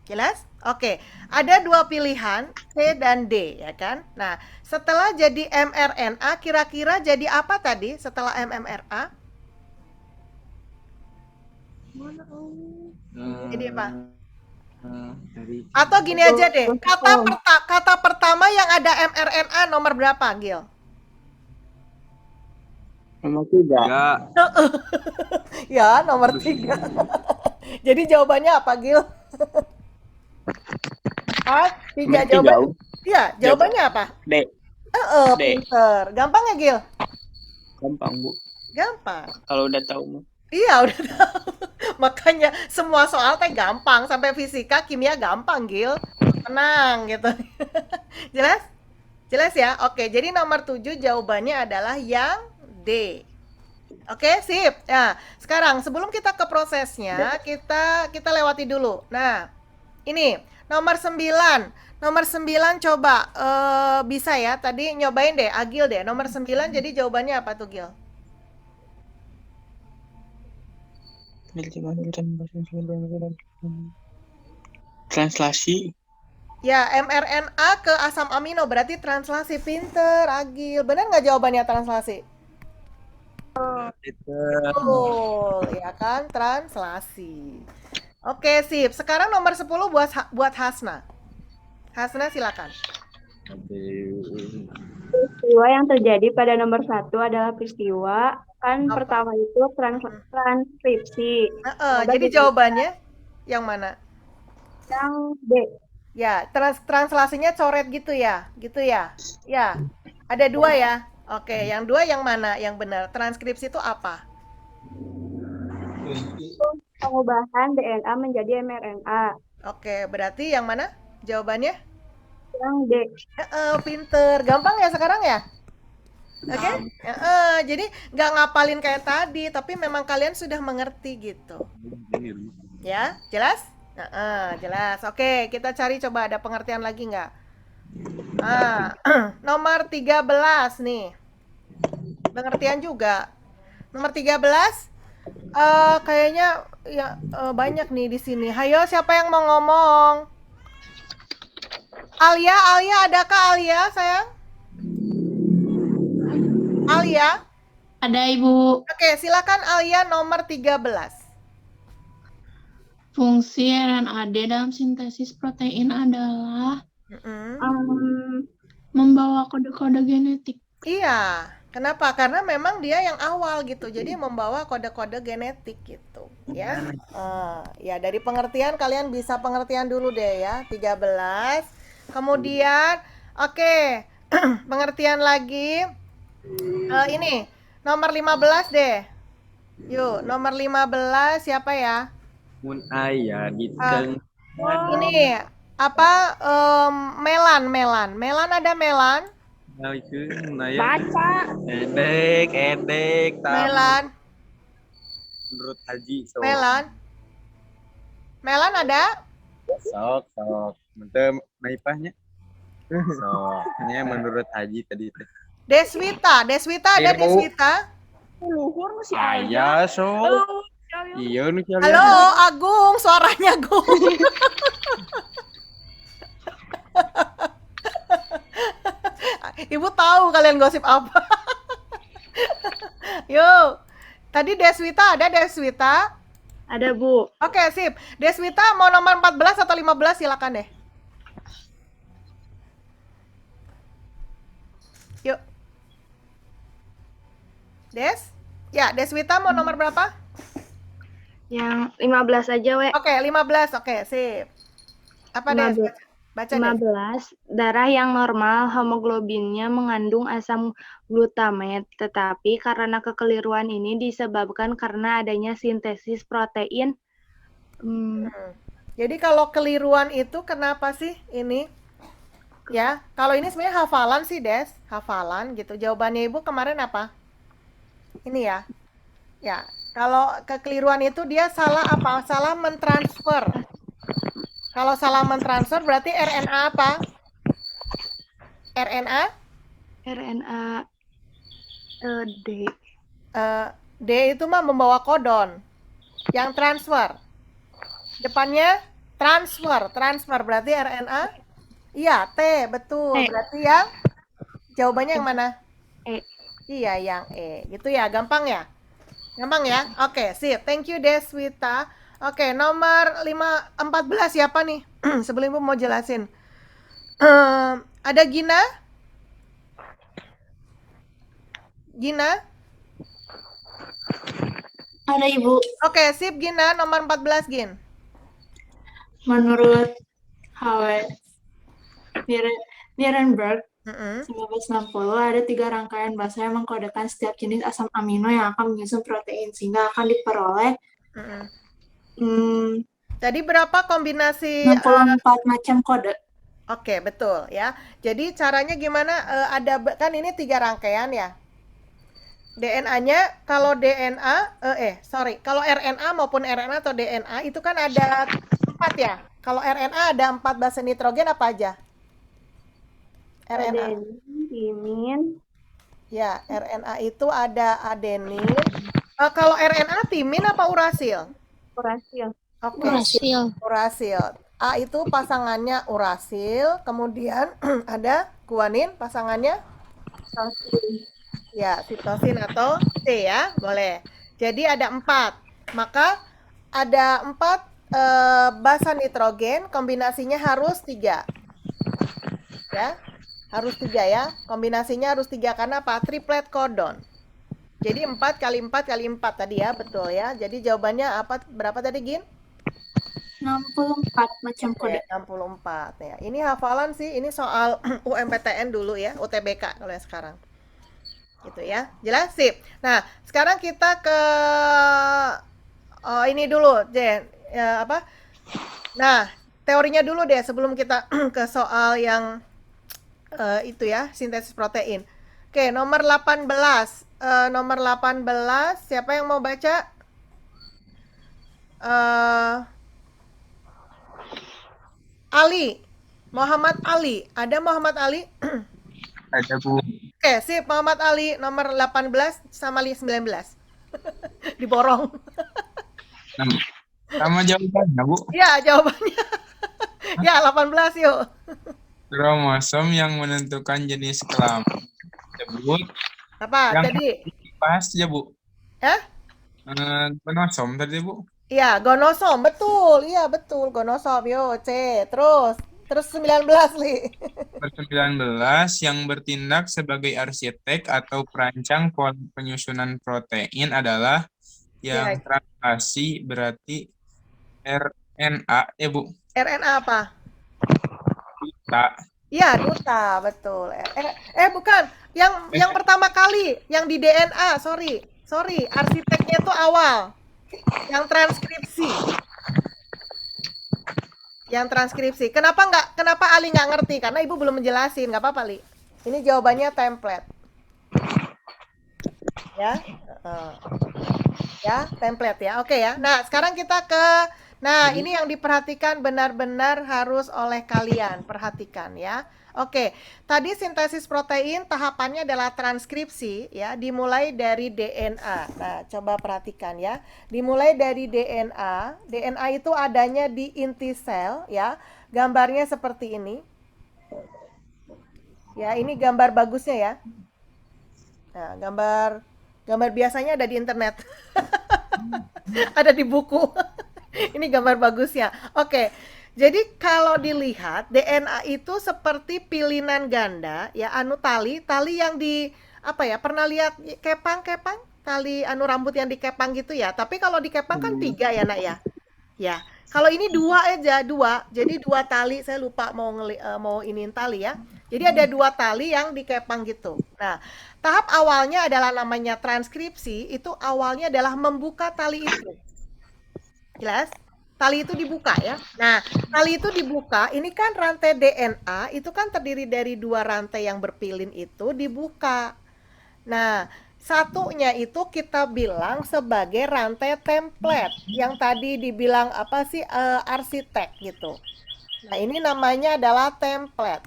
Jelas? Oke, ada 2 pilihan, C dan D, ya kan? Nah, setelah jadi mRNA, kira-kira jadi apa tadi setelah mRNA? Jadi apa? Atau gini aja deh, kata pertama yang ada mRNA nomor berapa, Gil? Nomor 3. Ya, nomor 3. Jadi jawabannya apa, Gil? Ah, 3 jawaban. Iya, jawabannya apa? D. D. Pinter. Gampang ya, Gil? Gampang, Bu. Gampang. Kalau udah tahu mah. Iya, udah tahu. Makanya semua soal teh gampang, sampai fisika, kimia gampang, Gil. Tenang gitu. Jelas? Jelas ya? Oke, jadi nomor 7 jawabannya adalah yang D. Oke, sip. Nah, sekarang sebelum kita ke prosesnya, kita lewati dulu. Nah, ini nomor 9. Nomor 9 coba bisa ya. Tadi nyobain deh, Agil deh. Nomor 9 jadi jawabannya apa tuh, Gil? Translasi. Ya, mRNA ke asam amino berarti translasi. Pinter, Agil. Benar nggak jawabannya translasi? Betul, ya kan? Translasi. Oke, sip. Sekarang nomor 10 buat Hasna. Hasna silakan. Peristiwa yang terjadi pada nomor 1 adalah peristiwa kan pertama itu transkripsi. Jadi jawabannya yang mana? Yang D. Ya, translasinya coret gitu ya? Gitu ya? Ya. Ada 2 ya? Oke, yang 2 yang mana yang benar? Transkripsi itu apa? Pengubahan DNA menjadi mRNA. Oke, berarti yang mana jawabannya? Yang D. Pinter. Gampang ya sekarang ya? Oke? Jadi nggak ngapalin kayak tadi, tapi memang kalian sudah mengerti gitu. Ya, jelas? Jelas. Oke, kita cari coba ada pengertian lagi nggak? Nomor 13 nih. Pengertian juga. Nomor 13 kayaknya ya banyak nih di sini. Hayo, siapa yang mau ngomong? Alia, adakah Alia, sayang? Alia? Ada, Ibu. Oke, silakan Alia nomor 13. Fungsi RNAD dalam sintesis protein adalah membawa kode-kode genetik. Iya, kenapa? Karena memang dia yang awal gitu, jadi membawa kode-kode genetik gitu, ya. Ya dari pengertian kalian bisa pengertian dulu deh ya, 13. Kemudian, oke, pengertian lagi. Ini nomor 15 deh. Yuk, nomor 15 siapa ya? Ini apa? Melan ada Melan? Baca. Edek, tahu. Melan, Menurut Haji, sok. Melan ada? Sok. Mantep, naipahnya. Sok. Ini menurut Haji tadi. Deswita ada Ibu. Deswita? Luhur masih Aya, sok. Iya, nu kalian. Halo, Agung, suaranya Agung. Ibu tahu kalian gosip apa? Yuk. Tadi Deswita ada Deswita? Ada, Bu. Oke, sip. Deswita mau nomor 14 atau 15 silakan deh. Yuk. Des? Ya, Deswita mau nomor berapa? Yang 15 aja, We. Oke, 15. Oke, sip. Apa Des? 15. Baca Des. 15. Darah yang normal hemoglobinnya mengandung asam glutamat, tetapi karena kekeliruan ini disebabkan karena adanya sintesis protein. Jadi kalau keliruan itu kenapa sih ini? Ya, kalau ini sebenarnya hafalan sih, Des. Hafalan gitu. Jawabannya Ibu kemarin apa? Ini ya. Ya, kalau kekeliruan itu dia salah apa? Salah mentransfer. Kalau salah mentransfer berarti RNA apa? RNA? RNA D. D itu mah membawa kodon. Yang transfer. Depannya transfer berarti RNA? Iya, T, betul. Berarti yang jawabannya yang mana? E. Iya, yang E. Gitu ya, gampang ya? Gampang ya? Oke, sip. Thank you Deswita. Oke, nomor 14 siapa nih? Sebelum Ibu mau jelasin. Ada Gina? Gina? Ada, Ibu. Oke, sip Gina. Nomor 14, Gin. Menurut Howard Nirenberg, 1960 1960 ada 3 rangkaian bahasa yang mengkodekan setiap jenis asam amino yang akan menyusun protein sehingga akan diperoleh Jadi berapa kombinasi 64 macam kode. Oke, betul ya. Jadi caranya gimana? Ada kan ini 3 rangkaian ya. DNA-nya kalau kalau RNA maupun RNA atau DNA itu kan ada 4 ya. Kalau RNA ada 4 basa nitrogen apa aja? RNA. Timin. Ya, RNA itu ada adenin. Kalau RNA timin apa urasil? Urasil. Oke. Urasil. Urasil. A itu pasangannya urasil, kemudian ada guanin pasangannya ya sitosin atau C ya, boleh. Jadi ada 4. Maka ada 4 basa nitrogen, kombinasinya harus 3. Ya. Harus 3 ya. Kombinasinya harus 3 karena apa? Triplet codon. Jadi 4 kali 4 kali 4 tadi ya, betul ya. Jadi jawabannya apa? Berapa tadi, Gin? 64 macam kode. 64 ya. Ini hafalan sih, ini soal UMPTN dulu ya, UTBK kalau yang sekarang. Gitu ya. Jelas sip. Nah, sekarang kita ke ini dulu, Jen. Apa? Nah, teorinya dulu deh sebelum kita ke soal yang itu ya, sintesis protein. Oke, nomor 18. Nomor 18, siapa yang mau baca? Ali. Muhammad Ali. Ada Muhammad Ali? Ada, Bu. Oke, sip. Muhammad Ali nomor 18 sama 19. Diborong. Sama jawabannya, Bu. Ya, jawabannya. Ya, 18 yuk. Kromosom yang menentukan jenis kelamin tersebut. Apa Yang tadi? Pas ya, Bu. Gonosom tadi, Bu. Iya, gonosom, betul. Iya, betul. Gonosom, yo, C. Terus 19, Li. 19 yang bertindak sebagai arsitek atau perancang pola penyusunan protein adalah yang translasi berarti RNA, ya, Bu. RNA apa? Duta. Iya, duta, betul. Bukan. Yang pertama kali, yang di DNA, sorry. Arsiteknya itu awal. Yang transkripsi. Kenapa Ali nggak ngerti? Karena Ibu belum menjelasin. Nggak apa-apa, Li. Ini jawabannya template. Ya. Ya, template ya. Oke ya. Nah, sekarang kita ini yang diperhatikan benar-benar harus oleh kalian. Perhatikan ya. Oke, tadi sintesis protein tahapannya adalah transkripsi ya, dimulai dari DNA. Nah, coba perhatikan ya. Dimulai dari DNA. DNA itu adanya di inti sel ya. Gambarnya seperti ini. Ya, ini gambar bagusnya ya. Nah, gambar biasanya ada di internet. Ada di buku. Ini gambar bagusnya. Oke. Jadi kalau dilihat DNA itu seperti pilinan ganda ya, tali yang pernah lihat kepang tali rambut yang dikepang gitu ya. Tapi kalau dikepang kan 3 ya, Nak ya. Ya. Kalau ini 2 aja, 2. Jadi 2 tali, saya lupa mau iniin tali ya. Jadi ada 2 tali yang dikepang gitu. Nah, tahap awalnya adalah namanya transkripsi, itu awalnya adalah membuka tali itu. Jelas? Tali itu dibuka ya. Nah, tali itu dibuka, ini kan rantai DNA, itu kan terdiri dari 2 rantai yang berpilin itu dibuka. Nah, satunya itu kita bilang sebagai rantai template. Yang tadi dibilang arsitek gitu. Nah, ini namanya adalah template.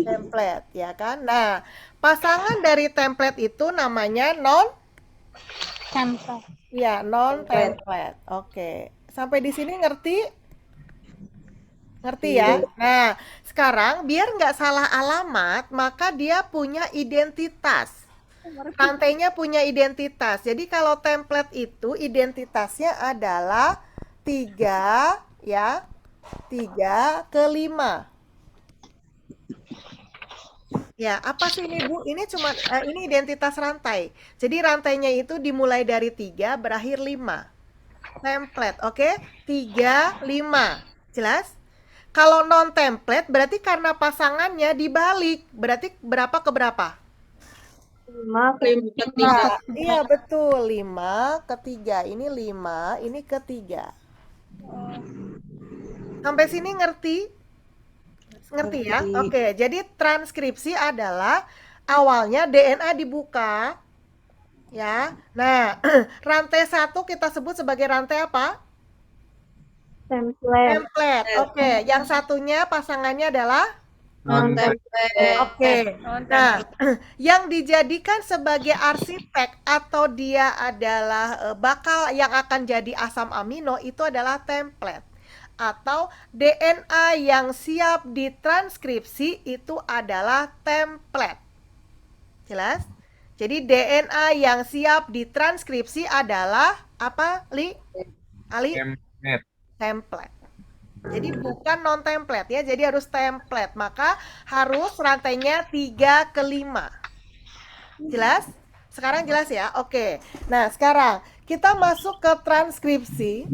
Template ya kan. Nah, pasangan dari template itu namanya Template. ya, non-template. Oke. Sampai di sini ngerti? Ngerti ya? Nah, sekarang biar nggak salah alamat, maka dia punya identitas. Rantainya punya identitas. Jadi kalau template itu identitasnya adalah 3 ya. 3 ke 5. Ya, apa sih ini Bu? Ini cuma ini identitas rantai. Jadi rantainya itu dimulai dari 3, berakhir 5. Template, oke? 3, 5. Jelas? Kalau non template berarti karena pasangannya dibalik. Berarti berapa ke berapa? 5 ke 3. Iya, betul. 5 ke 3. Ini 5, ini ke 3. Sampai sini ngerti? Ngerti ya? Oke, jadi transkripsi adalah awalnya DNA dibuka ya. Nah, rantai 1 kita sebut sebagai rantai apa? template. Template. Oke, yang satunya pasangannya adalah Non-template. Oke. Nah, yang dijadikan sebagai arsitek atau dia adalah bakal yang akan jadi asam amino itu adalah template. Atau DNA yang siap ditranskripsi itu adalah template. Jelas? Jadi DNA yang siap ditranskripsi adalah apa, Li? Ali? Template. Jadi bukan non-template ya, jadi harus template. Maka harus rantainya 3 ke 5. Jelas? Sekarang jelas ya? Oke. Nah, sekarang kita masuk ke transkripsi.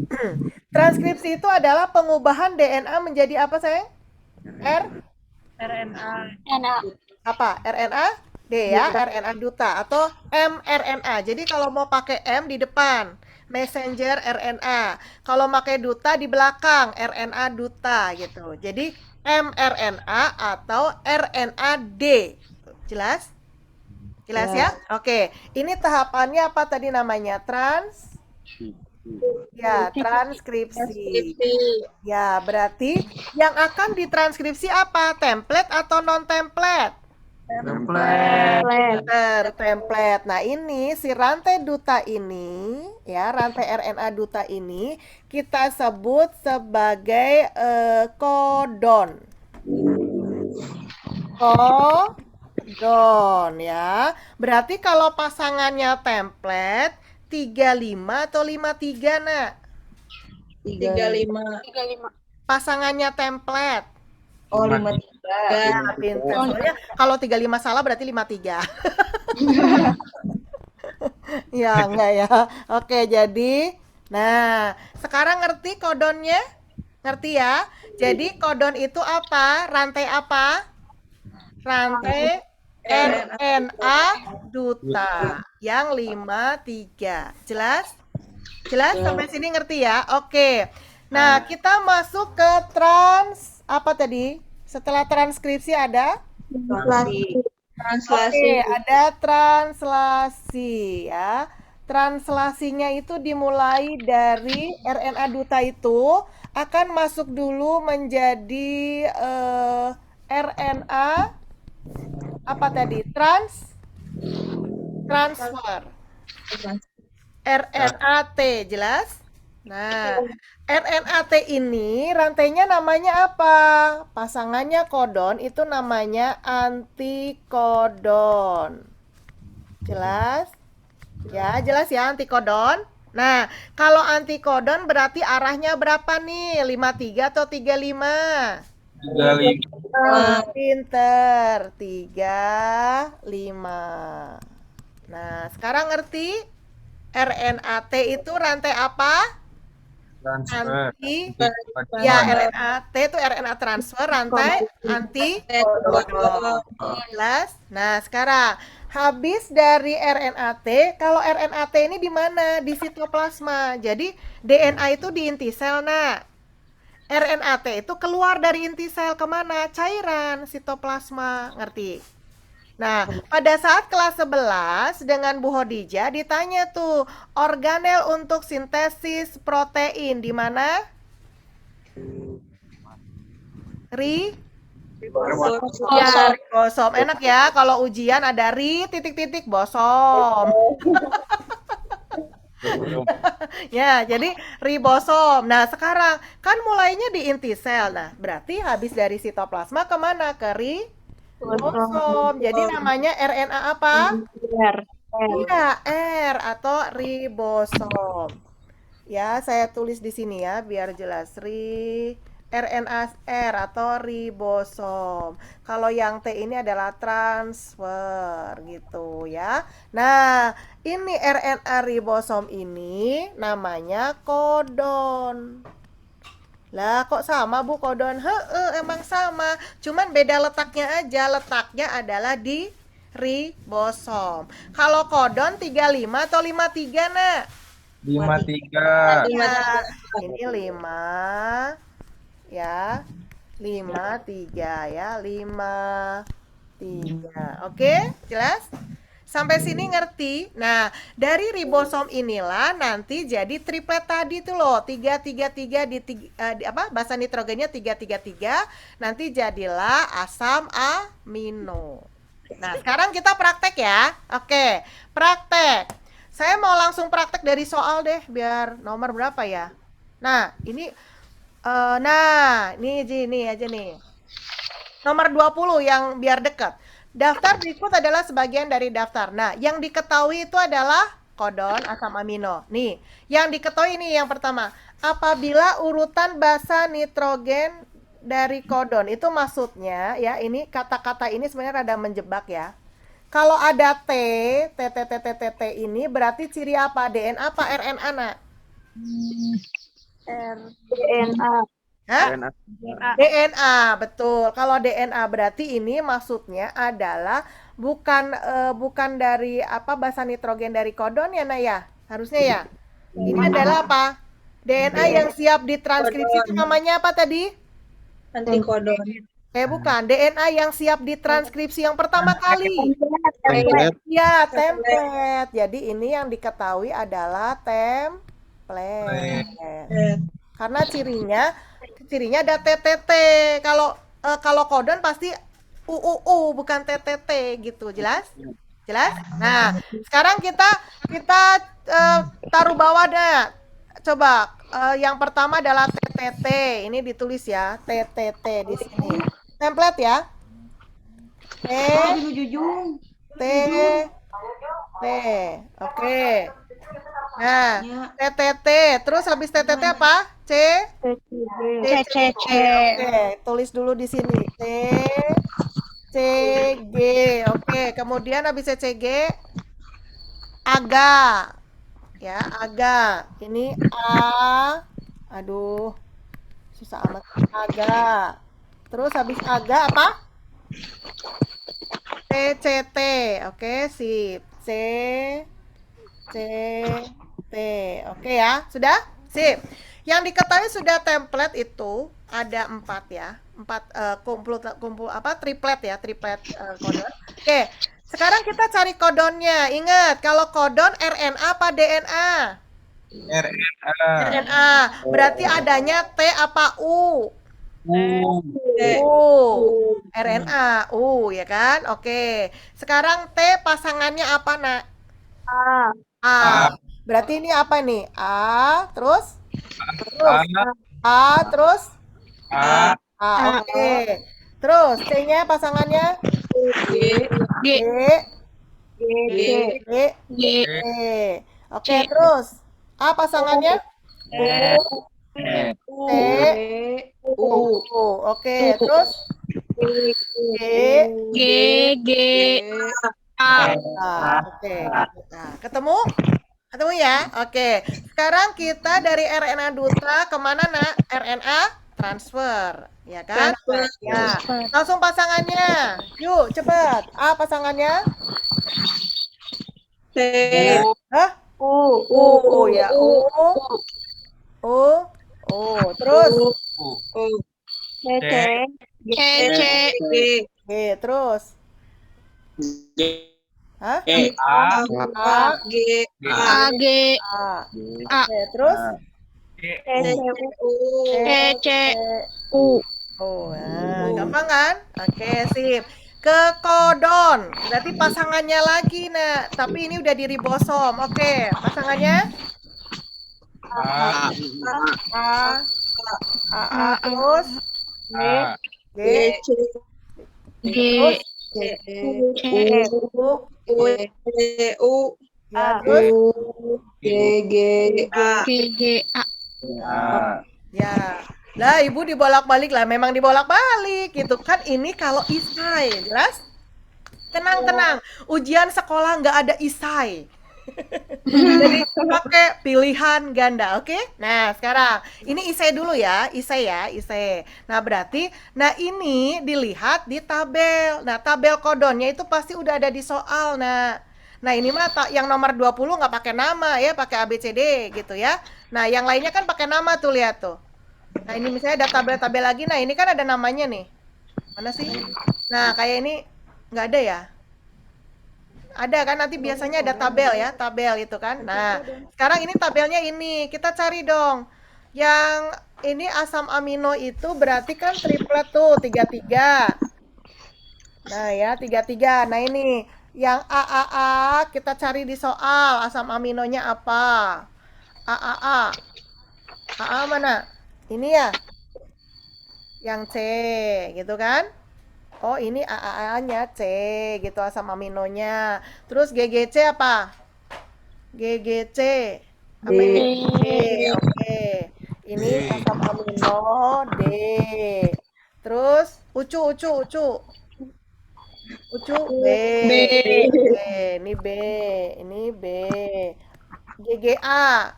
Transkripsi itu adalah pengubahan DNA menjadi apa, sayang? RNA. Apa? RNA? D ya, RNA duta atau mRNA. Jadi kalau mau pakai M di depan, messenger RNA. Kalau pakai duta di belakang, RNA duta gitu. Jadi mRNA atau RNA-D. Jelas? Jelas ya? Oke. Ini tahapannya apa tadi namanya? Transkripsi. Ya, berarti yang akan ditranskripsi apa? Template atau non-template? Template. Nah, ini si rantai duta ini, ya, rantai RNA duta ini kita sebut sebagai kodon. Kodon ya. Berarti kalau pasangannya template 35 atau 53, Nak? 35. Pasangannya template. Oh, 53. Ya, pintar. Soalnya kalau 35 salah berarti 53. Ya, enggak ya. Oke, jadi nah, sekarang ngerti kodonnya? Ngerti ya? Jadi kodon itu apa? Rantai apa? Rantai RNA duta yang 53. Jelas? Jelas sampai sini ngerti ya? Oke. Nah, kita masuk ke apa tadi? Setelah transkripsi ada? Translasi. Oke, ada translasi ya. Translasinya itu dimulai dari RNA duta itu akan masuk dulu menjadi RNA apa tadi? Transfer. RNA-T, jelas? Nah, RNA-T ini rantainya namanya apa? Pasangannya kodon itu namanya antikodon. Jelas? Ya, jelas ya antikodon. Nah, kalau antikodon berarti arahnya berapa nih? 53 atau 35? 35. Pinter. 35. Nah, sekarang ngerti? RNA-T itu rantai apa? Transfer. Ya, RNA-T itu RNA transfer, rantai anti kodon. Jelas? Nah, sekarang habis dari RNA-T, kalau RNA-T ini di mana? Di sitoplasma. Jadi DNA itu di inti sel. Nah, RNA-T itu keluar dari inti sel kemana? Cairan sitoplasma. Ngerti? Nah, pada saat kelas 11 dengan Bu Hodijah ditanya tuh organel untuk sintesis protein di mana? Ya, ribosom. Enak ya kalau ujian ada titik-titik bosom. Ya, jadi ribosom. Nah, sekarang kan mulainya di inti sel. Nah, berarti habis dari sitoplasma kemana? Ke ribosom. Jadi namanya RNA apa? Iya, R atau ribosom. Ya, saya tulis di sini ya biar jelas. RNA R atau ribosom. Kalau yang T ini adalah transfer gitu ya. Nah, ini RNA ribosom ini namanya kodon. Lah kok sama Bu kodon? Emang sama. Cuman beda letaknya aja. Letaknya adalah di ribosom. Kalau kodon 35 atau 53, Nak? 53. Ya, ini 5 ya. 53 ya. 53. Oke, jelas? Sampai sini ngerti? Nah, dari ribosom inilah nanti jadi triplet tadi tuh loh. 333 di apa? Basa nitrogennya 333, nanti jadilah asam amino. Nah, sekarang kita praktek ya. Oke, praktek. Saya mau langsung praktek dari soal deh, biar nomor berapa ya? Nah, ini ini aja nih. Nomor 20 yang biar dekat. Daftar berikut adalah sebagian dari daftar. Nah, yang diketahui itu adalah kodon asam amino. Nih, yang diketahui ini yang pertama. Apabila urutan basa nitrogen dari kodon, itu maksudnya ya, ini kata-kata ini sebenarnya rada menjebak ya. Kalau ada T ini berarti ciri apa? DNA apa RNA, Nak? DNA. Hah? DNA, betul. Kalau DNA berarti ini maksudnya adalah bukan dari apa basa nitrogen dari kodon ya, Naya? Harusnya ya. Ini adalah apa? DNA yang siap ditranskripsi itu namanya apa tadi? Antikodon. Bukan. DNA yang siap ditranskripsi yang pertama kali. Template. Ya, template. Jadi ini yang diketahui adalah template. Karena cirinya ada TTT. Kalau kodon pasti UUU bukan TTT gitu. Jelas? Jelas? Nah, sekarang kita taruh bawah dah. Coba yang pertama adalah TTT. Ini ditulis ya, TTT di sini. Template ya. T Oke. Nah, TTT. Terus habis TTT apa? CCG. Oke, tulis dulu di sini. CCG. Oke, kemudian habis CCG AGA. Ya, AGA. Ini aduh. Susah amat. AGA. Terus habis AGA apa? TCT. Oke, sip. CCT. Oke ya, sudah? Sip. Yang diketahui sudah template itu ada 4 ya. 4 kumpul apa triplet ya, triplet kodon. Oke, sekarang kita cari kodonnya. Ingat, kalau kodon RNA apa DNA? RNA. RNA. Berarti adanya T apa U? RNA, ya kan? Oke. Sekarang T pasangannya apa, Nak? A. Berarti ini apa nih? A, terus? A, terus? Oke. Terus C-nya pasangannya? G. Oke, terus A pasangannya? T. Oke, terus? G. Oke. Nah, ketemu? Ketemu ya? Oke. Sekarang kita dari RNA duta kemana, Nak? RNA transfer, ya kan? Ya. Langsung pasangannya. Yuk, cepat. A pasangannya? Hah? Ya. Terus? Terus? Hah? Oke, terus? Nah, gampang kan? Oke, sip. Ke kodon, berarti pasangannya lagi, Nak. Tapi ini udah di ribosom. Oke, pasangannya? Terus? Terus? Ya. Lah, Ibu dibolak-balik lah, memang dibolak-balik gitu kan. Ini kalau isai, jelas? Tenang. Ujian sekolah nggak ada isai. Jadi pakai pilihan ganda, oke? Nah, sekarang ini isai dulu ya, isai. Nah, berarti, ini dilihat di tabel. Nah, tabel kodonnya itu pasti udah ada di soal, Nah, ini mah yang nomor 20 nggak pakai nama ya, pakai ABCD gitu ya. Nah, yang lainnya kan pakai nama tuh, lihat tuh. Nah, ini misalnya ada tabel-tabel lagi. Nah, ini kan ada namanya nih. Mana sih? Nah, kayak ini nggak ada ya? Ada kan, nanti biasanya ada tabel ya, tabel itu kan. Nah, sekarang ini tabelnya ini. Kita cari dong. Yang ini asam amino itu berarti kan triplet tuh, 33. Nah, ya, 33. Nah, ini yang AAA kita cari di soal, asam aminonya apa? AAA. AA mana? Ini ya. Yang C, gitu kan? Oh, ini AAA-nya C, gitu asam aminonya. Terus GGC apa? GGC. Apa ini? D. Oke. Ini asam amino D. Terus ucu. Ucu B. Ini B. Ini B. GGA.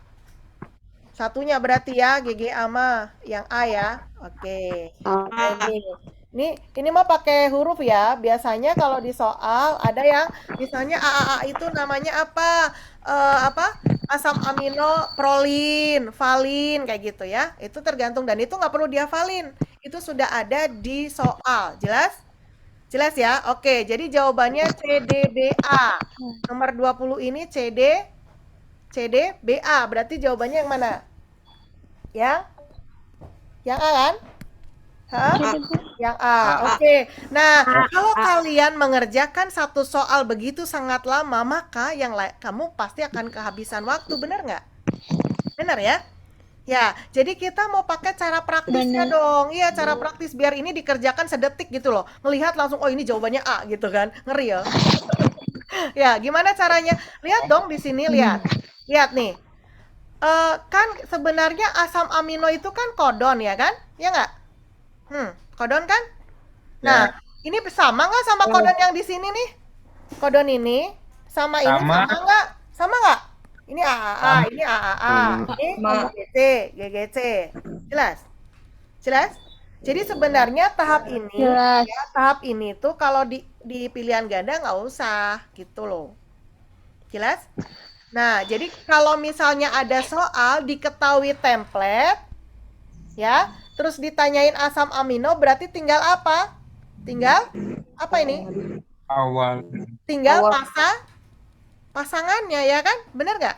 Satunya berarti ya, GGA mah yang A ya. Oke. Ini mah pakai huruf ya. Biasanya kalau di soal ada yang misalnya AAA itu namanya apa? Asam amino prolin, valin kayak gitu ya. Itu tergantung dan itu nggak perlu dihafalin. Itu sudah ada di soal. Jelas? Jelas ya? Oke, jadi jawabannya CDBA. Nomor 20 ini CDBA. Berarti jawabannya yang mana? Yang A kan? Yang A. Oke. Nah, kalau kalian mengerjakan satu soal begitu sangat lama, maka kamu pasti akan kehabisan waktu, benar nggak? Benar ya? Ya, jadi kita mau pakai cara praktisnya dong. Iya, cara praktis biar ini dikerjakan sedetik gitu loh. Melihat langsung, oh ini jawabannya A gitu kan. Ngeri ya. Ya, gimana caranya? Lihat dong di sini, lihat. Lihat nih. Kan sebenarnya asam amino itu kan kodon ya kan? Ya nggak? Kodon kan? Nah, ini sama nggak sama kodon yang di sini nih? Kodon ini sama ini sama nggak? Sama nggak? Ini AAA, ini AAA, ini GGC. Jelas? Jelas? Jadi sebenarnya tahap ini, ya, tahap ini tuh kalau di pilihan ganda nggak usah gitu loh. Jelas? Nah, jadi kalau misalnya ada soal diketahui template, ya, terus ditanyain asam amino, berarti tinggal apa? Tinggal apa ini? Awal. Tinggal Awal. pasangannya, ya kan? Bener nggak?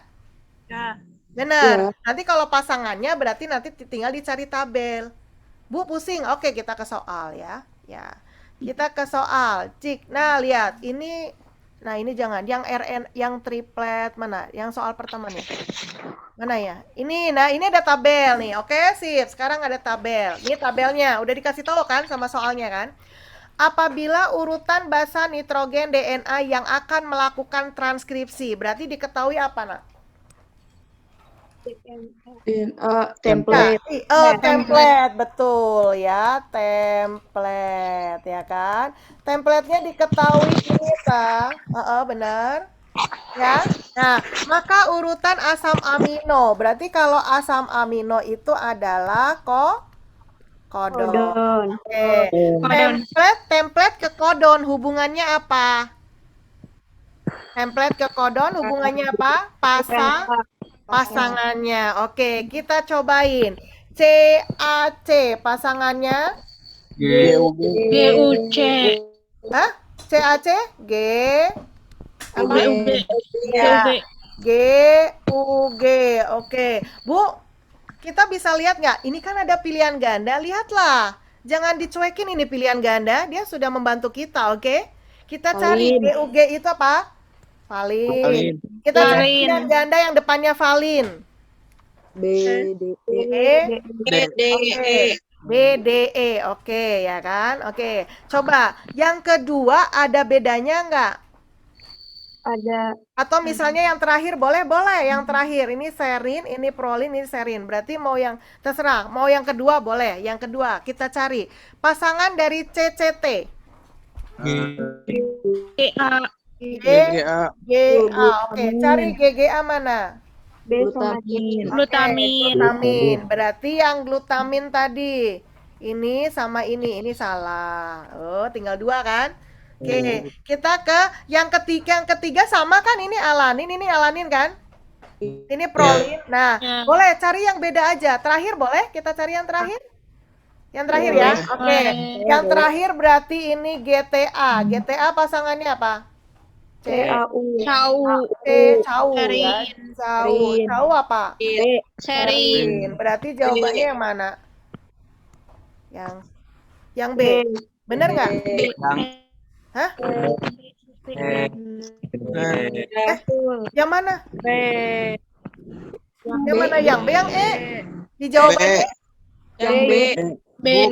Ya. Benar. Nanti kalau pasangannya berarti nanti tinggal dicari tabel. Bu, pusing. Oke, kita ke soal ya. Ya. Kita ke soal. Cik. Nah, lihat. Ini jangan. Yang RN, yang triplet mana? Yang soal pertama nih. Mana ya? Ini ada tabel nih. Oke, sip. Sekarang ada tabel. Ini tabelnya. Udah dikasih tahu kan sama soalnya kan? Apabila urutan basa nitrogen DNA yang akan melakukan transkripsi, berarti diketahui apa, Nak? Template. Template, betul ya, template ya kan. Templatenya diketahui ini benar. Ya. Nah, maka urutan asam amino. Berarti kalau asam amino itu adalah kodon. Oke. Template ke kodon hubungannya apa? Template ke kodon hubungannya apa? Pasangannya. Oke, kita cobain. CAC pasangannya GUG. Hah? CAC G apa? Ya. GUG. Oke. Bu, kita bisa lihat nggak? Ini kan ada pilihan ganda. Lihatlah. Jangan dicuekin ini pilihan ganda. Dia sudah membantu kita, oke? Kita cari GUG itu apa? Valin. Kita cari pilihan ganda yang depannya valin. BDE. Oke, ya kan? Oke. Coba, yang kedua ada bedanya nggak? Ada. Atau misalnya yang terakhir, boleh. Yang terakhir, ini serin, ini prolin, ini serin. Berarti mau yang, terserah. Mau yang kedua, boleh. Yang kedua, kita cari. Pasangan dari CCT. GA. Oke, cari GGA mana? Glutamin. Berarti yang glutamin tadi. Ini sama ini salah. Oh, tinggal 2 kan? Oke, kita ke yang ketiga sama kan, ini alanin kan? Ini prolin. Nah, boleh cari yang beda aja. Terakhir boleh? Kita cari yang terakhir? Yang terakhir ya? Oke. Yang terakhir berarti ini GTA. GTA pasangannya apa? CAU. Cau ya. Cau apa? Serin. Berarti jawabannya yang mana? Yang B. Bener nggak? Hah? Yang mana? Yang mana? Yang B, yang E? Dijawab aja. Yang B. B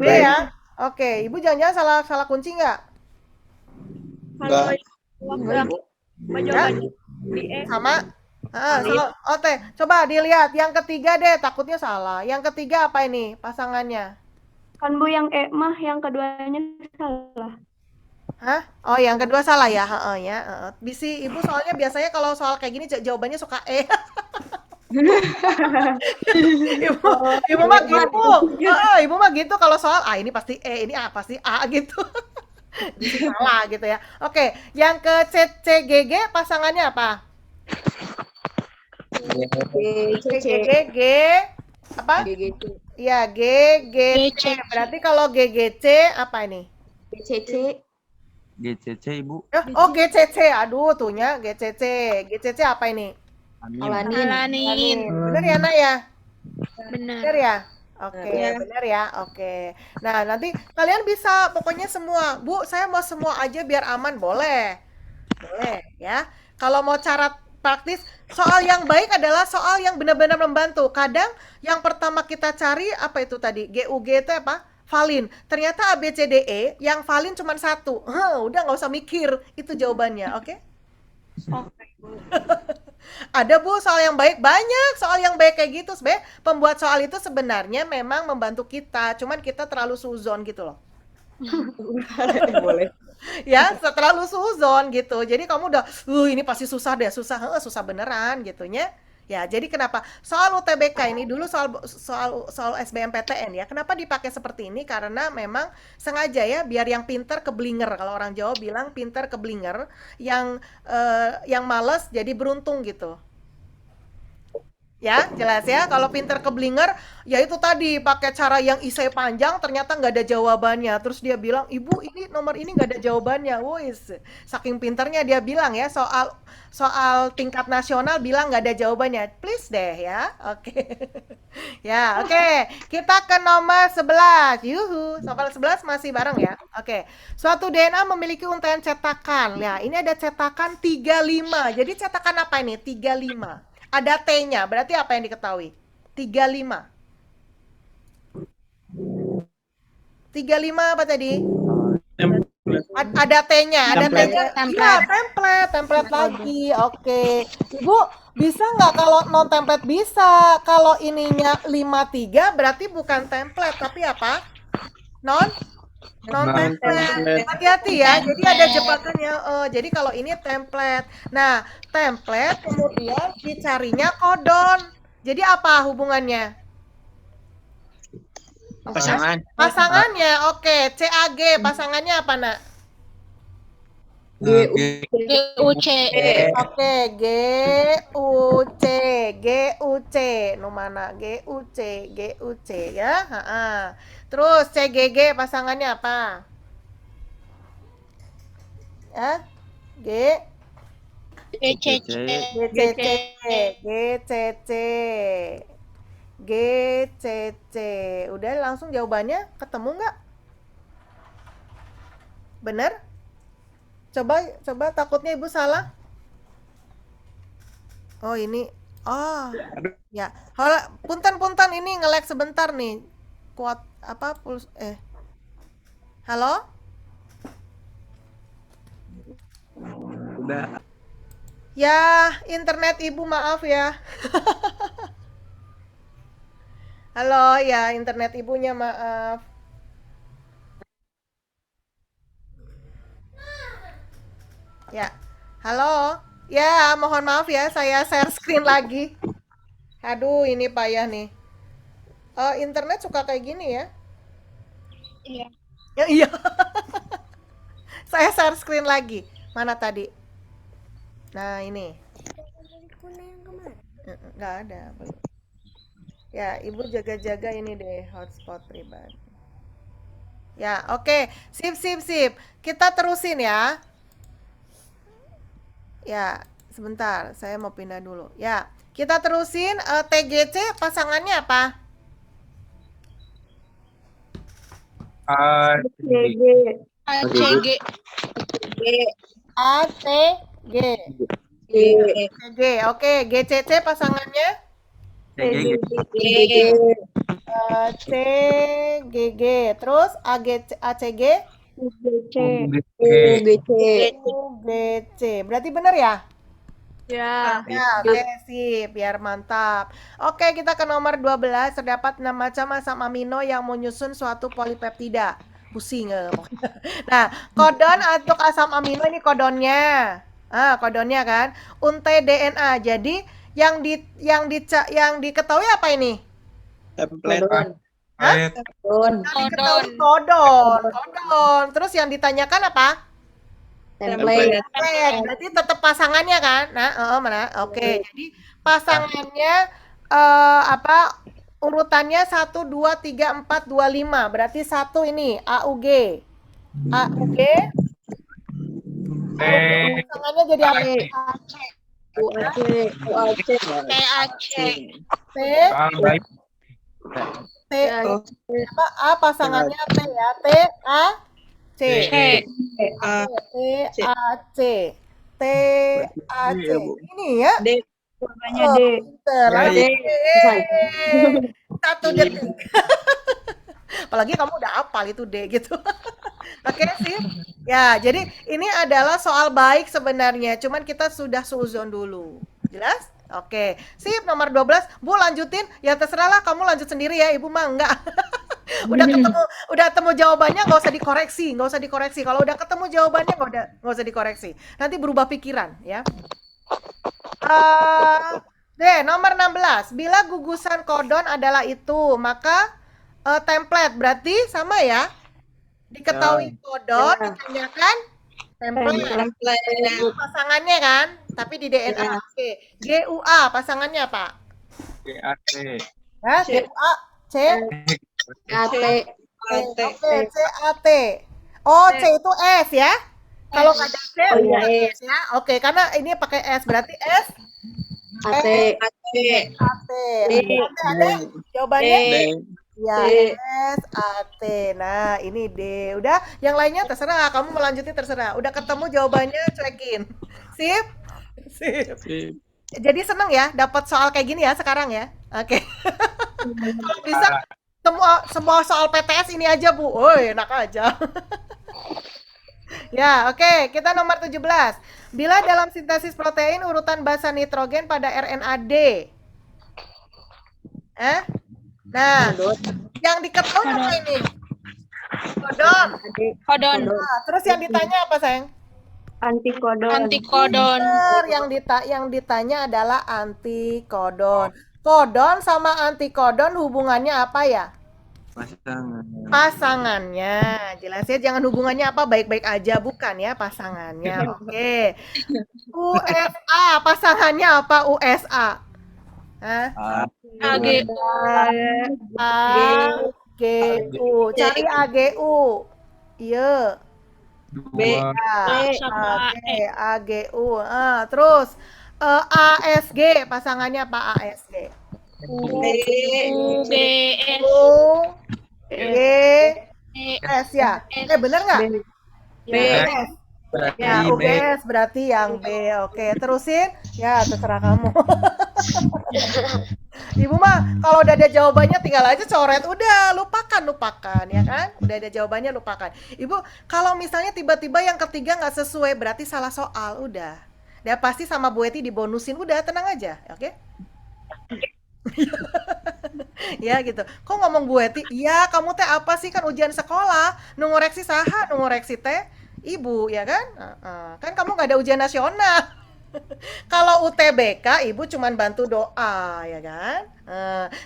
ya. Oke, Ibu jangan-jangan salah kunci nggak? Enggak. Sama? Coba dilihat yang ketiga deh, takutnya salah. Yang ketiga apa ini pasangannya? Kan Bu, yang E mah yang keduanya salah. Hah? Oh, yang kedua salah ya? Bisi Ibu soalnya biasanya kalau soal kayak gini jawabannya suka E. Ibu mah gitu. Ibu mah gitu kalau soal ini pasti E, ini pasti A gitu. Salah gitu ya. Oke, yang ke CGG pasangannya apa? G apa? Iya, GGC. Berarti kalau GGC apa ini? GCC, Ibu. Oh, GCC. Aduh, tuhnya GCC. GCC apa ini? Alanin. Bener ya, Nak ya? Benar. Ya? Oke, benar ya. Oke. Nah, nanti kalian bisa pokoknya semua. Bu, saya mau semua aja biar aman, boleh. Boleh ya. Kalau mau cara praktis, soal yang baik adalah soal yang benar-benar membantu. Kadang yang pertama kita cari apa itu tadi? GUG itu apa? Valin. Ternyata ABCDE yang valin cuma 1. Udah nggak usah mikir, itu jawabannya, oke? Ada Bu soal yang baik, banyak soal yang baik kayak gitu. Sebenarnya pembuat soal itu sebenarnya memang membantu kita, cuman kita terlalu suzon gitu loh. Boleh. Ya, terlalu suzon gitu. Jadi kamu udah, ini pasti susah deh, susah beneran gitunya. Ya, jadi kenapa soal UTBK ini dulu soal SBMPTN ya, kenapa dipakai seperti ini? Karena memang sengaja ya biar yang pinter keblinger. Kalau orang Jawa bilang pinter keblinger, yang males jadi beruntung gitu. Ya, jelas ya. Kalau pinter keblinger, ya itu tadi pakai cara yang isai panjang, ternyata nggak ada jawabannya. Terus dia bilang, ibu ini nomor ini nggak ada jawabannya. Wis, saking pinternya dia bilang ya soal tingkat nasional bilang nggak ada jawabannya. Please deh ya, oke. Ya, oke. Kita ke nomor 11. Yuhu, nomor 11 masih bareng ya. Oke. Suatu DNA memiliki untaian cetakan. Nah, ini ada cetakan 35. Jadi cetakan apa ini? 35. Ada T-nya, berarti apa yang diketahui? 35. 35 apa tadi? Ada T-nya, ada T-nya. Iya, template lagi. Oke. Ibu, bisa nggak kalau non template? Bisa. Kalau ininya 53 berarti bukan template, tapi apa? Non template. Hati-hati ya. Jadi ada jebakannya. Jadi kalau ini template. Nah, template kemudian dicarinya kodon. Jadi apa hubungannya? Pasangan. Pasangannya. Oke, CAG pasangannya apa, Nak? GUC. Oke, GUC. Nu mana? GUC ya. Terus CGG pasangannya apa? Ya. GCC. GCC. Udah langsung jawabannya ketemu nggak? Bener? Coba takutnya Ibu salah. Oh, ini. Oh. Ya. Punten ini nge-lag sebentar nih. Kuat apa Halo? Udah. Ya, internet Ibu maaf ya. Halo, ya internet Ibunya maaf. Ya. Halo. Ya, mohon maaf ya, saya share screen lagi. Aduh, ini payah nih. Internet suka kayak gini ya? Iya. Ya, iya. Saya share screen lagi. Mana tadi? Nah, ini. Nggak ada. Ya, Ibu jaga-jaga ini deh, hotspot pribadi. Ya, oke. Sip. Kita terusin ya. Ya, sebentar. Saya mau pindah dulu. Ya, kita terusin. TGC pasangannya apa? ACG. Oke. GCC pasangannya? CGG. Terus ACG? UGC. Berarti benar ya? Ya. Ya, oke, sip, biar mantap. Oke, kita ke nomor 12. Terdapat 6 macam asam amino yang menyusun suatu polipeptida. Pusing. Nah, kodon untuk asam amino ini kodonnya. Kodonnya kan. Untai DNA. Jadi yang diketahui apa ini? Template. Kodon. Terus yang ditanyakan apa? Template. Berarti tetap pasangannya kan? Nah, mana? Oke. Jadi pasangannya urutannya 1 2 3 4 2 5. Berarti 1 ini AUG. Pasangannya jadi apa? Pasangannya T ya. TAC. Ini ya. Warnanya D. Satu detik. Apalagi kamu udah hafal itu D gitu. Oke, sip. Ya, jadi ini adalah soal baik sebenarnya. Cuman kita sudah suzon dulu. Jelas? Oke. Sip, nomor 12. Bu lanjutin. Ya terserahlah kamu lanjut sendiri ya. Ibu mah enggak. udah ketemu jawabannya nggak usah dikoreksi. Kalau udah ketemu jawabannya nggak usah dikoreksi. Nanti berubah pikiran ya. Nomor 16. Bila gugusan kodon adalah itu, maka template berarti sama ya? Diketahui kodon, ditanyakan template. Pasangannya kan? Tapi di DNA. Oke. GUA pasangannya Pak? CAT. Ya, GUA C AT. Oke, CAT. Oh, C itu S ya? Kalau nggak ada C, udah S ya. Oke, karena ini pakai S, berarti S AT. AT. Ada jawabannya? D. Ya, S A T. Nah, ini D. Udah, yang lainnya terserah. Kamu melanjutin terserah. Udah ketemu jawabannya, cekin. Sip? Sip. Sip. Jadi seneng ya dapat soal kayak gini ya sekarang ya. Oke. Kalau bisa semua soal PTS ini aja, Bu. Woi, enak aja. Ya, oke. Kita nomor 17. Bila dalam sintesis protein urutan basa nitrogen pada RNA-D. Nah, yang diketahui apa ini? Kodon. Kodon. Nah, terus yang ditanya apa, sayang? Antikodon. Antikodon. Bener, yang ditanya adalah antikodon. Kodon sama antikodon hubungannya apa ya? Pasangannya. Jelas ya, jangan hubungannya apa, baik-baik aja, bukan ya pasangannya. Oke. USA, pasangannya apa USA? AGU. AGU. Cari AGU. Iya. AGU. Terus ASG, pasangannya apa ASG? UGS ya? Bener nggak? UGS. Ya, UGS berarti yang B. Oke, terusin. Ya, terserah kamu. Ibu mah kalau udah ada jawabannya tinggal aja coret, udah lupakan ya kan? Udah ada jawabannya lupakan. Ibu kalau misalnya tiba-tiba yang ketiga nggak sesuai berarti salah soal, udah. Dia pasti sama Bu Eti dibonusin, udah tenang aja, oke? Ya gitu. Kok ngomong Bu Eti? Iya, kamu teh apa sih kan ujian sekolah? Nu ngoreksi saha, nu ngoreksi teh Ibu ya kan? Kan kamu nggak ada ujian nasional. Kalau UTBK ibu cuman bantu doa ya kan.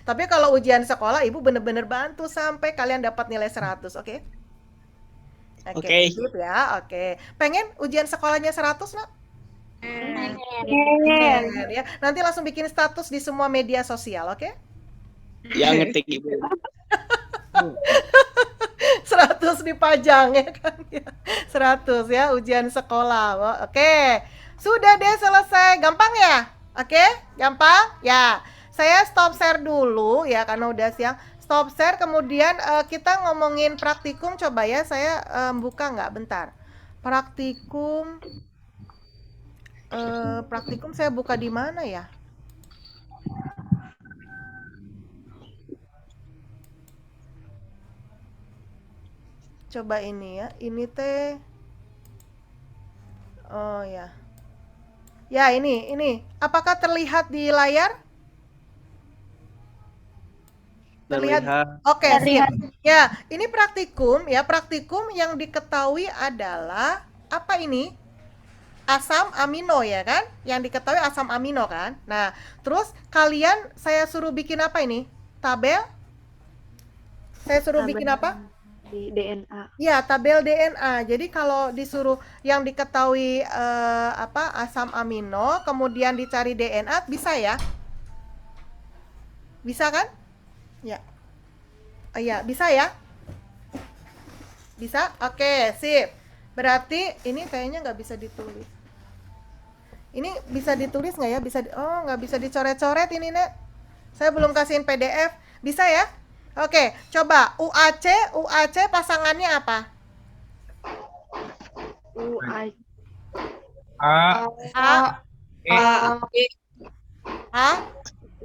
Tapi kalau ujian sekolah ibu bener-bener bantu sampai kalian dapat nilai 100, oke? Oke. Sip ya, oke. Pengen ujian sekolahnya 100 nak? Ya. Nanti langsung bikin status di semua media sosial, oke? Yang ngetik ibu. 100 dipajang ya kan ya. 100 ya ujian sekolah. Oke. Sudah deh selesai. Gampang ya? Oke? Gampang? Ya. Saya stop share dulu ya karena udah siang. Stop share kemudian kita ngomongin praktikum coba ya. Saya buka nggak bentar. Praktikum saya buka di mana ya? Coba ini ya. Ini teh. Oh ya. Ya, ini. Apakah terlihat di layar? Terlihat. Oke, terlihat. Ya, ini praktikum ya. Praktikum yang diketahui adalah apa ini? Asam amino ya kan? Yang diketahui asam amino kan? Nah, terus kalian saya suruh bikin apa ini? Tabel? Saya suruh bikin apa? Di DNA. Ya, tabel DNA. Jadi kalau disuruh yang diketahui asam amino, kemudian dicari DNA, bisa ya? Bisa kan? Ya. Iya, bisa ya? Bisa? Oke, sip. Berarti ini kayaknya nggak bisa ditulis. Ini bisa ditulis nggak ya? Nggak bisa dicoret-coret ini, Nek. Saya belum kasihin PDF. Bisa ya? Oke, coba UAC pasangannya apa?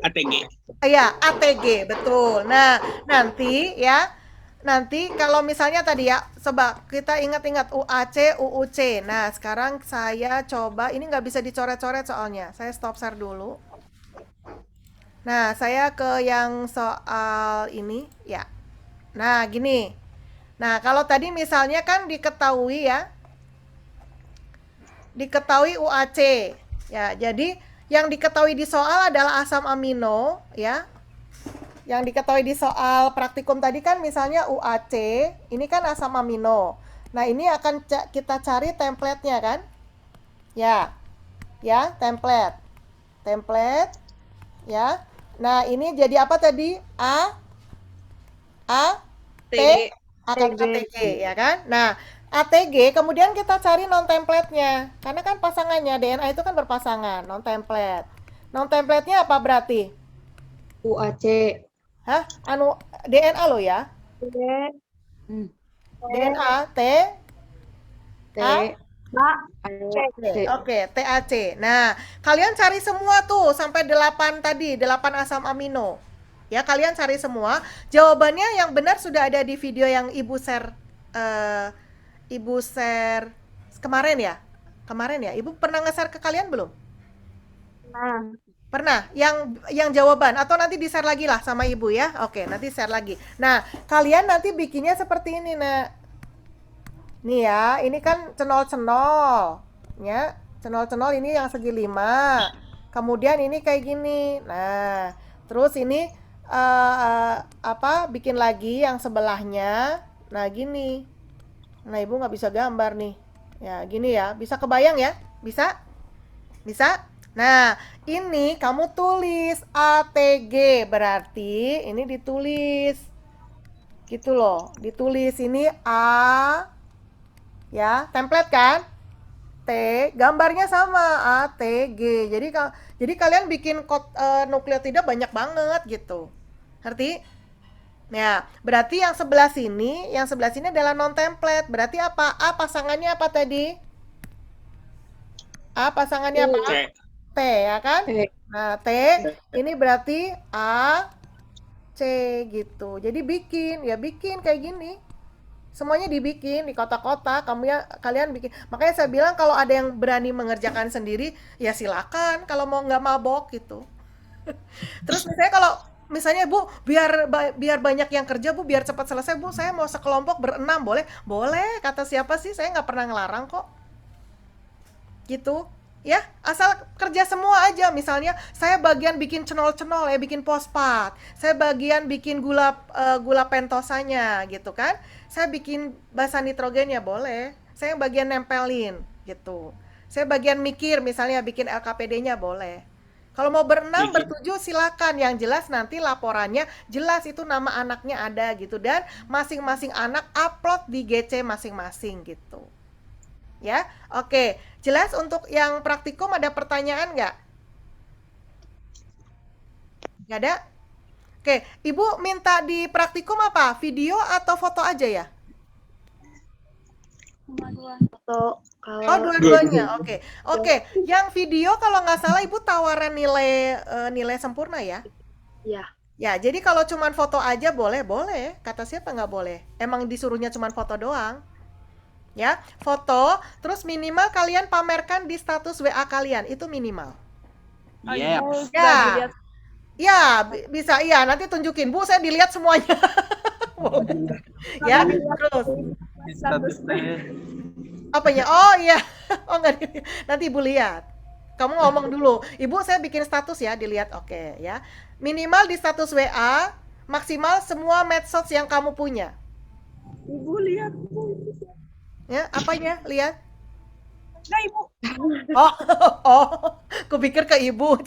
ATG. Iya, ATG, betul. Nah, nanti kalau misalnya tadi ya, coba kita ingat-ingat UAC, UUC. Nah, sekarang saya coba, ini nggak bisa dicoret-coret soalnya. Saya stop share dulu. Nah, saya ke yang soal ini, ya. Nah, gini. Nah, kalau tadi misalnya kan diketahui UAC. Ya, jadi yang diketahui di soal adalah asam amino, ya. Yang diketahui di soal praktikum tadi kan misalnya UAC, ini kan asam amino. Nah, ini akan kita cari template-nya kan? Ya. Ya, template. Template, ya. Nah, ini jadi apa tadi? T akan ATG, ya kan? Nah, ATG kemudian kita cari non template-nya. Karena kan pasangannya DNA itu kan berpasangan, non template. Non template-nya apa berarti? UAC. Hah? DNA lo ya? DNA T T. Oke, TAC. Nah, kalian cari semua tuh sampai 8 tadi, 8 asam amino. Ya, kalian cari semua. Jawabannya yang benar sudah ada di video yang Ibu share kemarin ya? Kemarin ya? Ibu pernah nge-share ke kalian belum? Pernah? Yang jawaban atau nanti di-share lagi lah sama Ibu ya? Oke, nanti share lagi. Nah, kalian nanti bikinnya seperti ini, Nak. Nih ya, ini kan cenol-cenol. Ya, cenol-cenol ini yang segi 5. Kemudian ini kayak gini. Nah, terus ini bikin lagi yang sebelahnya. Nah, gini. Nah, Ibu nggak bisa gambar nih. Ya, gini ya. Bisa kebayang ya? Bisa? Bisa? Nah, ini kamu tulis ATG. Berarti ini ditulis. Gitu loh. Ditulis ini A. Ya, template kan? T, gambarnya sama ATG. Jadi kalian bikin nukleotida banyak banget gitu. Ngerti? Ya, berarti yang sebelah sini adalah non template. Berarti apa? A pasangannya apa tadi? A pasangannya apa? T, ya kan? Nah, T ini berarti A C gitu. Jadi bikin kayak gini. Semuanya dibikin di kotak-kotak, kalian bikin. Makanya saya bilang kalau ada yang berani mengerjakan sendiri, ya silakan. Kalau mau nggak mabok gitu. Terus misalnya Bu, biar banyak yang kerja Bu, biar cepat selesai Bu, saya mau sekelompok berenam, boleh? Boleh, kata siapa sih? Saya nggak pernah ngelarang kok. Gitu. Ya, asal kerja semua aja. Misalnya saya bagian bikin cenol-cenol ya, bikin fosfat. Saya bagian bikin gula pentosanya gitu kan. Saya bikin basa nitrogennya boleh. Saya bagian nempelin gitu. Saya bagian mikir misalnya bikin LKPD-nya boleh. Kalau mau berenam, bertujuh silakan. Yang jelas nanti laporannya jelas itu nama anaknya ada gitu dan masing-masing anak upload di GC masing-masing gitu. Ya, oke. Jelas untuk yang praktikum ada pertanyaan nggak? Nggak ada? Oke, Ibu minta di praktikum apa? Video atau foto aja ya? Foto. Oh, dua-duanya. Oke. Yang video kalau nggak salah Ibu tawaran nilai sempurna ya? Iya. Ya, jadi kalau cuman foto aja boleh. Kata siapa nggak boleh? Emang disuruhnya cuman foto doang. Ya, foto, terus minimal kalian pamerkan di status WA kalian, itu minimal. Iya. Ya, bisa, iya, nanti tunjukin, Bu, saya dilihat semuanya. Ya, terus. Apanya? Oh iya, oh enggak, nanti Ibu lihat. Kamu ngomong dulu, Ibu saya bikin status ya, dilihat, oke ya. Minimal di status WA, maksimal semua medsos yang kamu punya. Ibu lihat, Bu. Ya, apanya? Lihat. Nah, Ibu. Kupikir ke Ibu.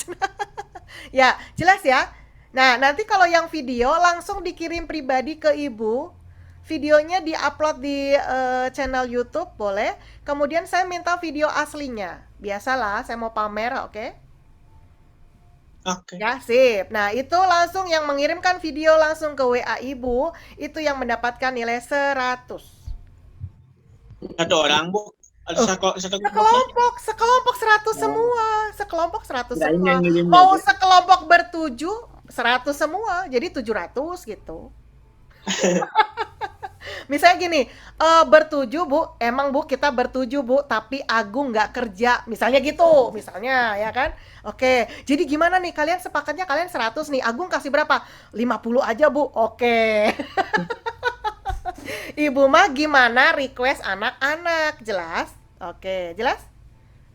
Ya, jelas ya. Nah, nanti kalau yang video langsung dikirim pribadi ke Ibu. Videonya di-upload di channel YouTube, boleh. Kemudian saya minta video aslinya. Biasalah, saya mau pamer, oke? Oke. Ya, sip. Nah, itu langsung yang mengirimkan video langsung ke WA Ibu, itu yang mendapatkan nilai 100. Satu orang, Bu. Satu Sekelompok 100 semua. Sekelompok 100 Kirain semua. yang ngirim Mau lagi. sekelompok bertujuh 100 semua. Jadi 700 gitu. Misalnya gini, bertujuh Bu, emang Bu kita bertujuh Bu, tapi Agung nggak kerja, misalnya gitu, misalnya ya kan. Oke, jadi gimana nih kalian sepakatnya kalian 100 nih, Agung kasih berapa? 50 aja Bu, oke. Ibu mah gimana request anak-anak, jelas? Oke, jelas?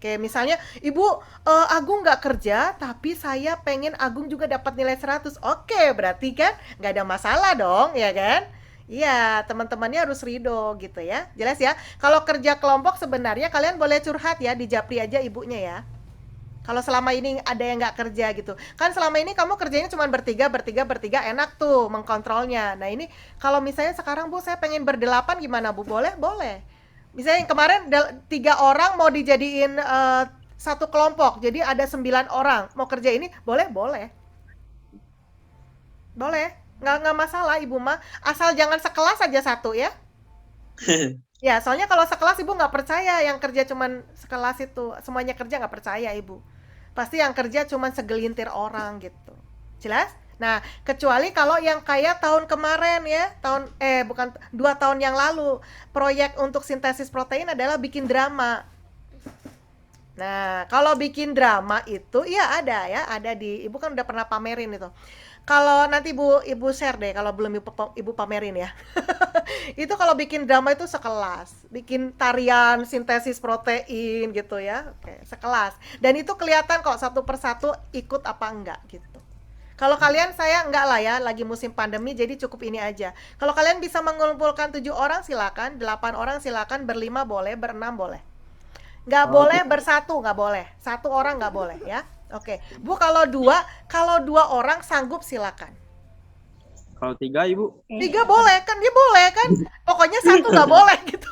Kayak misalnya, Ibu, Agung nggak kerja, tapi saya pengen Agung juga dapat nilai 100. Oke, berarti kan nggak ada masalah dong, ya kan? Iya, teman-temannya harus ridho gitu ya. Jelas ya? Kalau kerja kelompok sebenarnya kalian boleh curhat ya, di Japri aja ibunya ya. Kalau selama ini ada yang nggak kerja gitu. Kan selama ini kamu kerjanya cuma bertiga, enak tuh mengkontrolnya. Nah ini kalau misalnya sekarang Bu, saya pengen berdelapan gimana Bu? Boleh? Boleh. Misalnya yang kemarin 3 orang mau dijadiin satu kelompok, jadi ada 9 orang mau kerja ini, boleh? Boleh. Boleh. Nggak masalah Ibu mah, asal jangan sekelas aja satu ya. Ya, soalnya kalau sekelas Ibu nggak percaya yang kerja cuman sekelas itu, semuanya kerja nggak percaya Ibu. Pasti yang kerja cuman segelintir orang gitu. Jelas? Nah, kecuali kalau yang kayak tahun kemarin ya, bukan 2 tahun yang lalu, proyek untuk sintesis protein adalah bikin drama. Nah, kalau bikin drama itu iya ada ya, ada di Ibu kan udah pernah pamerin itu. Kalau nanti Ibu share deh kalau belum Ibu pamerin ya. Itu kalau bikin drama itu sekelas, bikin tarian sintesis protein gitu ya. Oke, sekelas. Dan itu kelihatan kok satu persatu ikut apa enggak gitu. Kalau kalian saya enggak lah ya, lagi musim pandemi jadi cukup ini aja. Kalau kalian bisa mengumpulkan 7 orang silakan, 8 orang silakan, berlima boleh, berenam boleh. Nggak boleh bersatu, nggak boleh. 1 orang nggak boleh ya. Oke, Bu kalau 2 orang sanggup silakan. Kalau 3 Ibu? 3 boleh kan? Dia boleh kan? Pokoknya 1 nggak boleh gitu.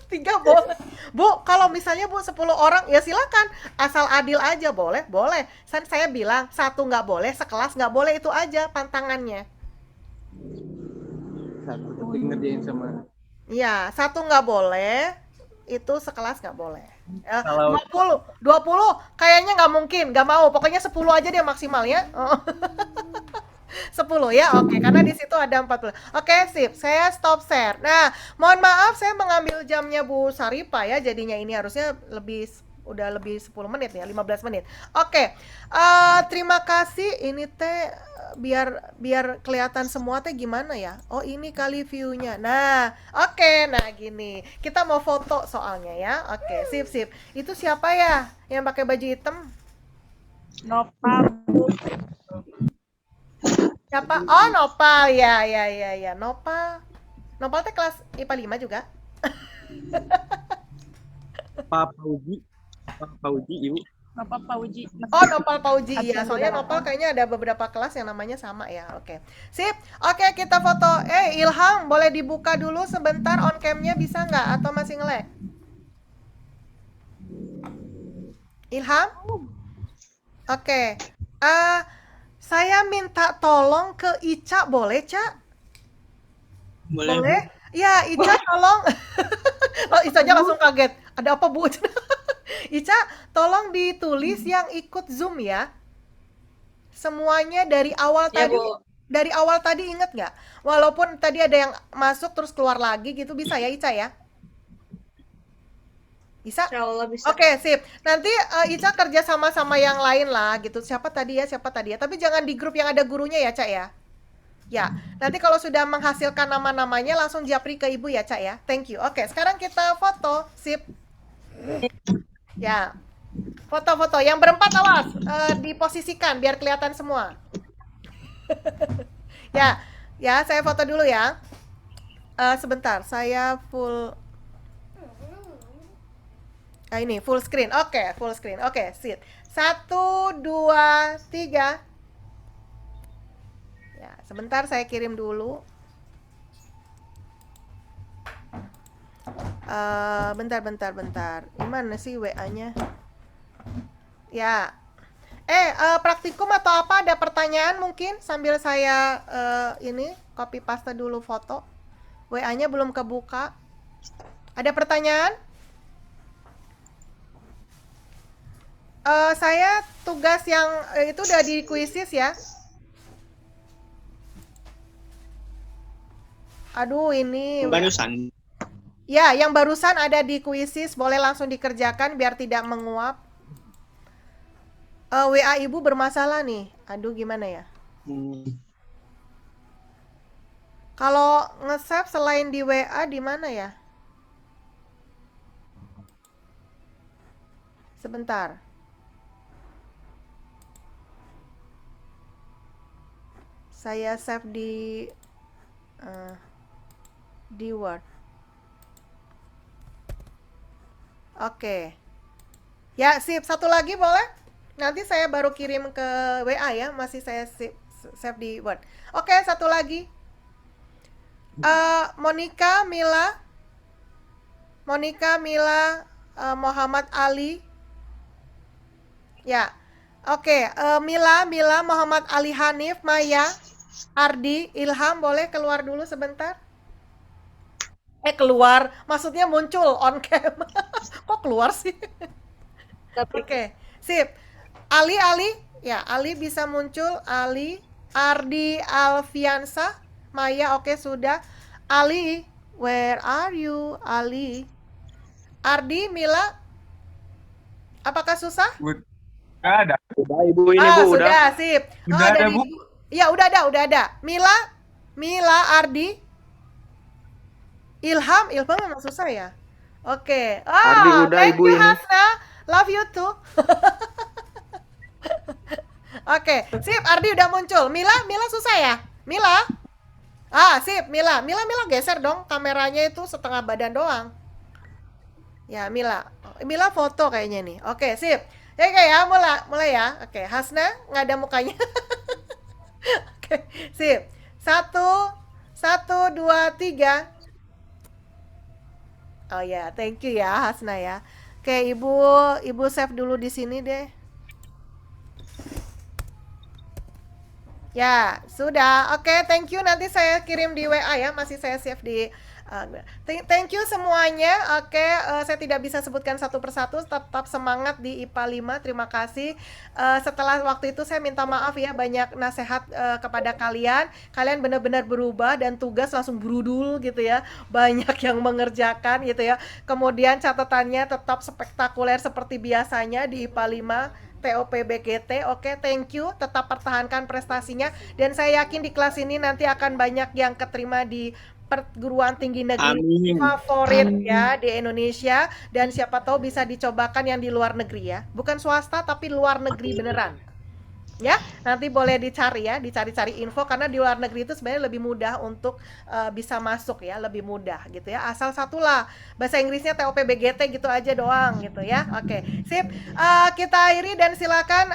3 boleh. Bu, kalau misalnya Bu 10 orang ya silakan. Asal adil aja boleh, boleh. Saya bilang 1 nggak boleh, sekelas nggak boleh, itu aja pantangannya. Satu tapi ngerjain sama. Iya, 1 nggak boleh, itu sekelas nggak boleh. Kalau 20 kayaknya nggak mungkin, nggak mau. Pokoknya 10 aja dia maksimal ya. 10 ya, oke. Karena di situ ada 40. Oke, sip. Saya stop share. Nah, mohon maaf saya mengambil jamnya Bu Saripa ya. Jadinya ini harusnya udah lebih 10 menit ya, 15 menit. Oke. Terima kasih. Ini teh biar kelihatan semua teh gimana ya? Oh, ini kali view-nya. Nah, oke. Nah, gini. Kita mau foto soalnya ya. Oke, sip. Itu siapa ya yang pakai baju hitam? Nopal, Bu. Siapa? Oh, Nopal. Ya. Nopal. Nopal teh kelas IPA 5 juga. Pak Pauji Ibu. Bapak Pauji. Oh, Nopal Pauji ya. Soalnya Nopal kayaknya ada beberapa kelas yang namanya sama ya. Oke. Sip. Oke, kita foto. Ilham, boleh dibuka dulu sebentar on cam-nya bisa nggak? Atau masih nge-lag? Ilham? Oke. Saya minta tolong ke Ica, boleh, Ca? Boleh? Ya, Ica tolong. Oh, Icanya langsung kaget. Ada apa, Bu? Ica, tolong ditulis yang ikut Zoom ya. Semuanya dari awal Ya, tadi. Bu. Dari awal tadi inget nggak? Walaupun tadi ada yang masuk terus keluar lagi gitu, bisa ya Ica ya? Bisa? Insya Allah bisa. Oke, sip. Nanti Ica kerja sama yang lain lah gitu. Siapa tadi ya? Tapi jangan di grup yang ada gurunya ya, Cak ya. Ya, nanti kalau sudah menghasilkan nama-namanya langsung japri ke Ibu ya, Cak ya. Thank you. Oke, sekarang kita foto. Sip. Ya. Foto-foto yang berempat awas, diposisikan biar kelihatan semua. Ya, saya foto dulu ya. Sebentar, saya full. Ini full screen. Oke, full screen. Oke, sit. 1, 2, 3. Ya, sebentar saya kirim dulu. Bentar. Gimana sih WA-nya? Ya. Praktikum atau apa? Ada pertanyaan mungkin sambil saya ini copy paste dulu foto. WA-nya belum kebuka. Ada pertanyaan? Saya tugas yang itu udah di kuisis ya. Aduh, ini Barusan. ya, yang barusan ada di kuisis, boleh langsung dikerjakan biar tidak menguap. WA Ibu bermasalah nih. Aduh, gimana ya? Kalau nge-save selain di WA di mana ya? Sebentar. Saya save di Word. Oke. Ya, sip. Satu lagi boleh? Nanti saya baru kirim ke WA ya. Masih saya save di Word. Oke, satu lagi. Monica, Mila, Muhammad Ali. Ya. Oke, Mila, Muhammad Ali Hanif, Maya, Ardi, Ilham, boleh keluar dulu sebentar? Keluar, maksudnya muncul on cam. Kok keluar sih? Oke, sip. Ali, ya, Ali bisa muncul. Ali, Ardi Alfiansa, Maya, oke, sudah. Ali, where are you, Ali? Ardi, Mila, apakah susah? Ada. Udah, Ibu, ini Bu, udah. Sudah, sip. Udah ada, dari Bu. Ya, udah ada. Mila, Ardi, Ilham memang susah ya. Oke. Ardi udah, Thank Ibu, you, ini. Hasna. Love you too. Oke, sip. Ardi udah muncul. Mila susah ya? Mila? Sip. Mila geser dong. Kameranya itu setengah badan doang. Ya, Mila foto kayaknya nih. Oke, sip. Ya, mulai ya. Oke, Hasna nggak ada mukanya. Oke, sip. 1, 2, 3. Oh ya, thank you ya Hasna ya. Oke, Ibu save dulu di sini deh. Ya, sudah. Oke, thank you. Nanti saya kirim di WA ya. Masih saya save di thank you semuanya. Oke, saya tidak bisa sebutkan satu persatu. Tetap semangat di IPA 5. Terima kasih. Setelah waktu itu saya minta maaf ya, banyak nasihat kepada kalian. Kalian benar-benar berubah dan tugas langsung berudul gitu ya. Banyak yang mengerjakan gitu ya. Kemudian catatannya tetap spektakuler seperti biasanya di IPA 5. TOPBGT, oke, thank you, tetap pertahankan prestasinya, dan saya yakin di kelas ini nanti akan banyak yang keterima di perguruan tinggi negeri favorit ya di Indonesia, dan siapa tahu bisa dicobakan yang di luar negeri ya, bukan swasta tapi luar negeri beneran. Ya, nanti boleh dicari-cari info, karena di luar negeri itu sebenarnya lebih mudah untuk bisa masuk ya, lebih mudah gitu ya. Asal satulah bahasa Inggrisnya TOPBGT gitu aja doang gitu ya. Oke, sip. Kita akhiri dan silakan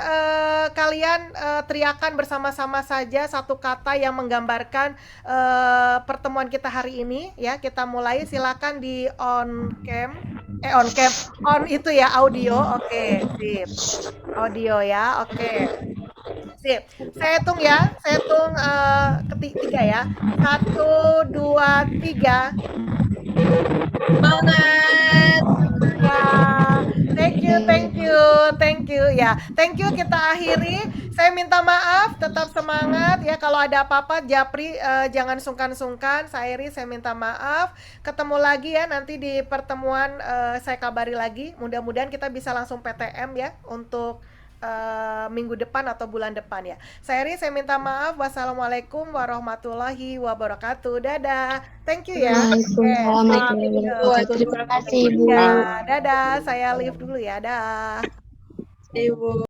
kalian teriakan bersama-sama saja satu kata yang menggambarkan pertemuan kita hari ini ya. Kita mulai, silakan di on itu ya, audio. Oke, sip. Audio ya. Oke. Sip. Saya hitung ya. Saya hitung ketiga ya. 1, 2, 3. Semangat. Ya. Thank you ya. Thank you, kita akhiri. Saya minta maaf, tetap semangat ya. Kalau ada apa-apa Japri jangan sungkan-sungkan. Saya minta maaf. Ketemu lagi ya nanti di pertemuan, saya kabari lagi. Mudah-mudahan kita bisa langsung PTM ya untuk minggu depan atau bulan depan ya. Saya minta maaf. Wassalamualaikum warahmatullahi wabarakatuh. Dadah. Thank you ya. Waalaikumsalam warahmatullahi wabarakatuh. Terima kasih, Ibu. Ya, dadah. Saya leave dulu ya. Dah. Ibu.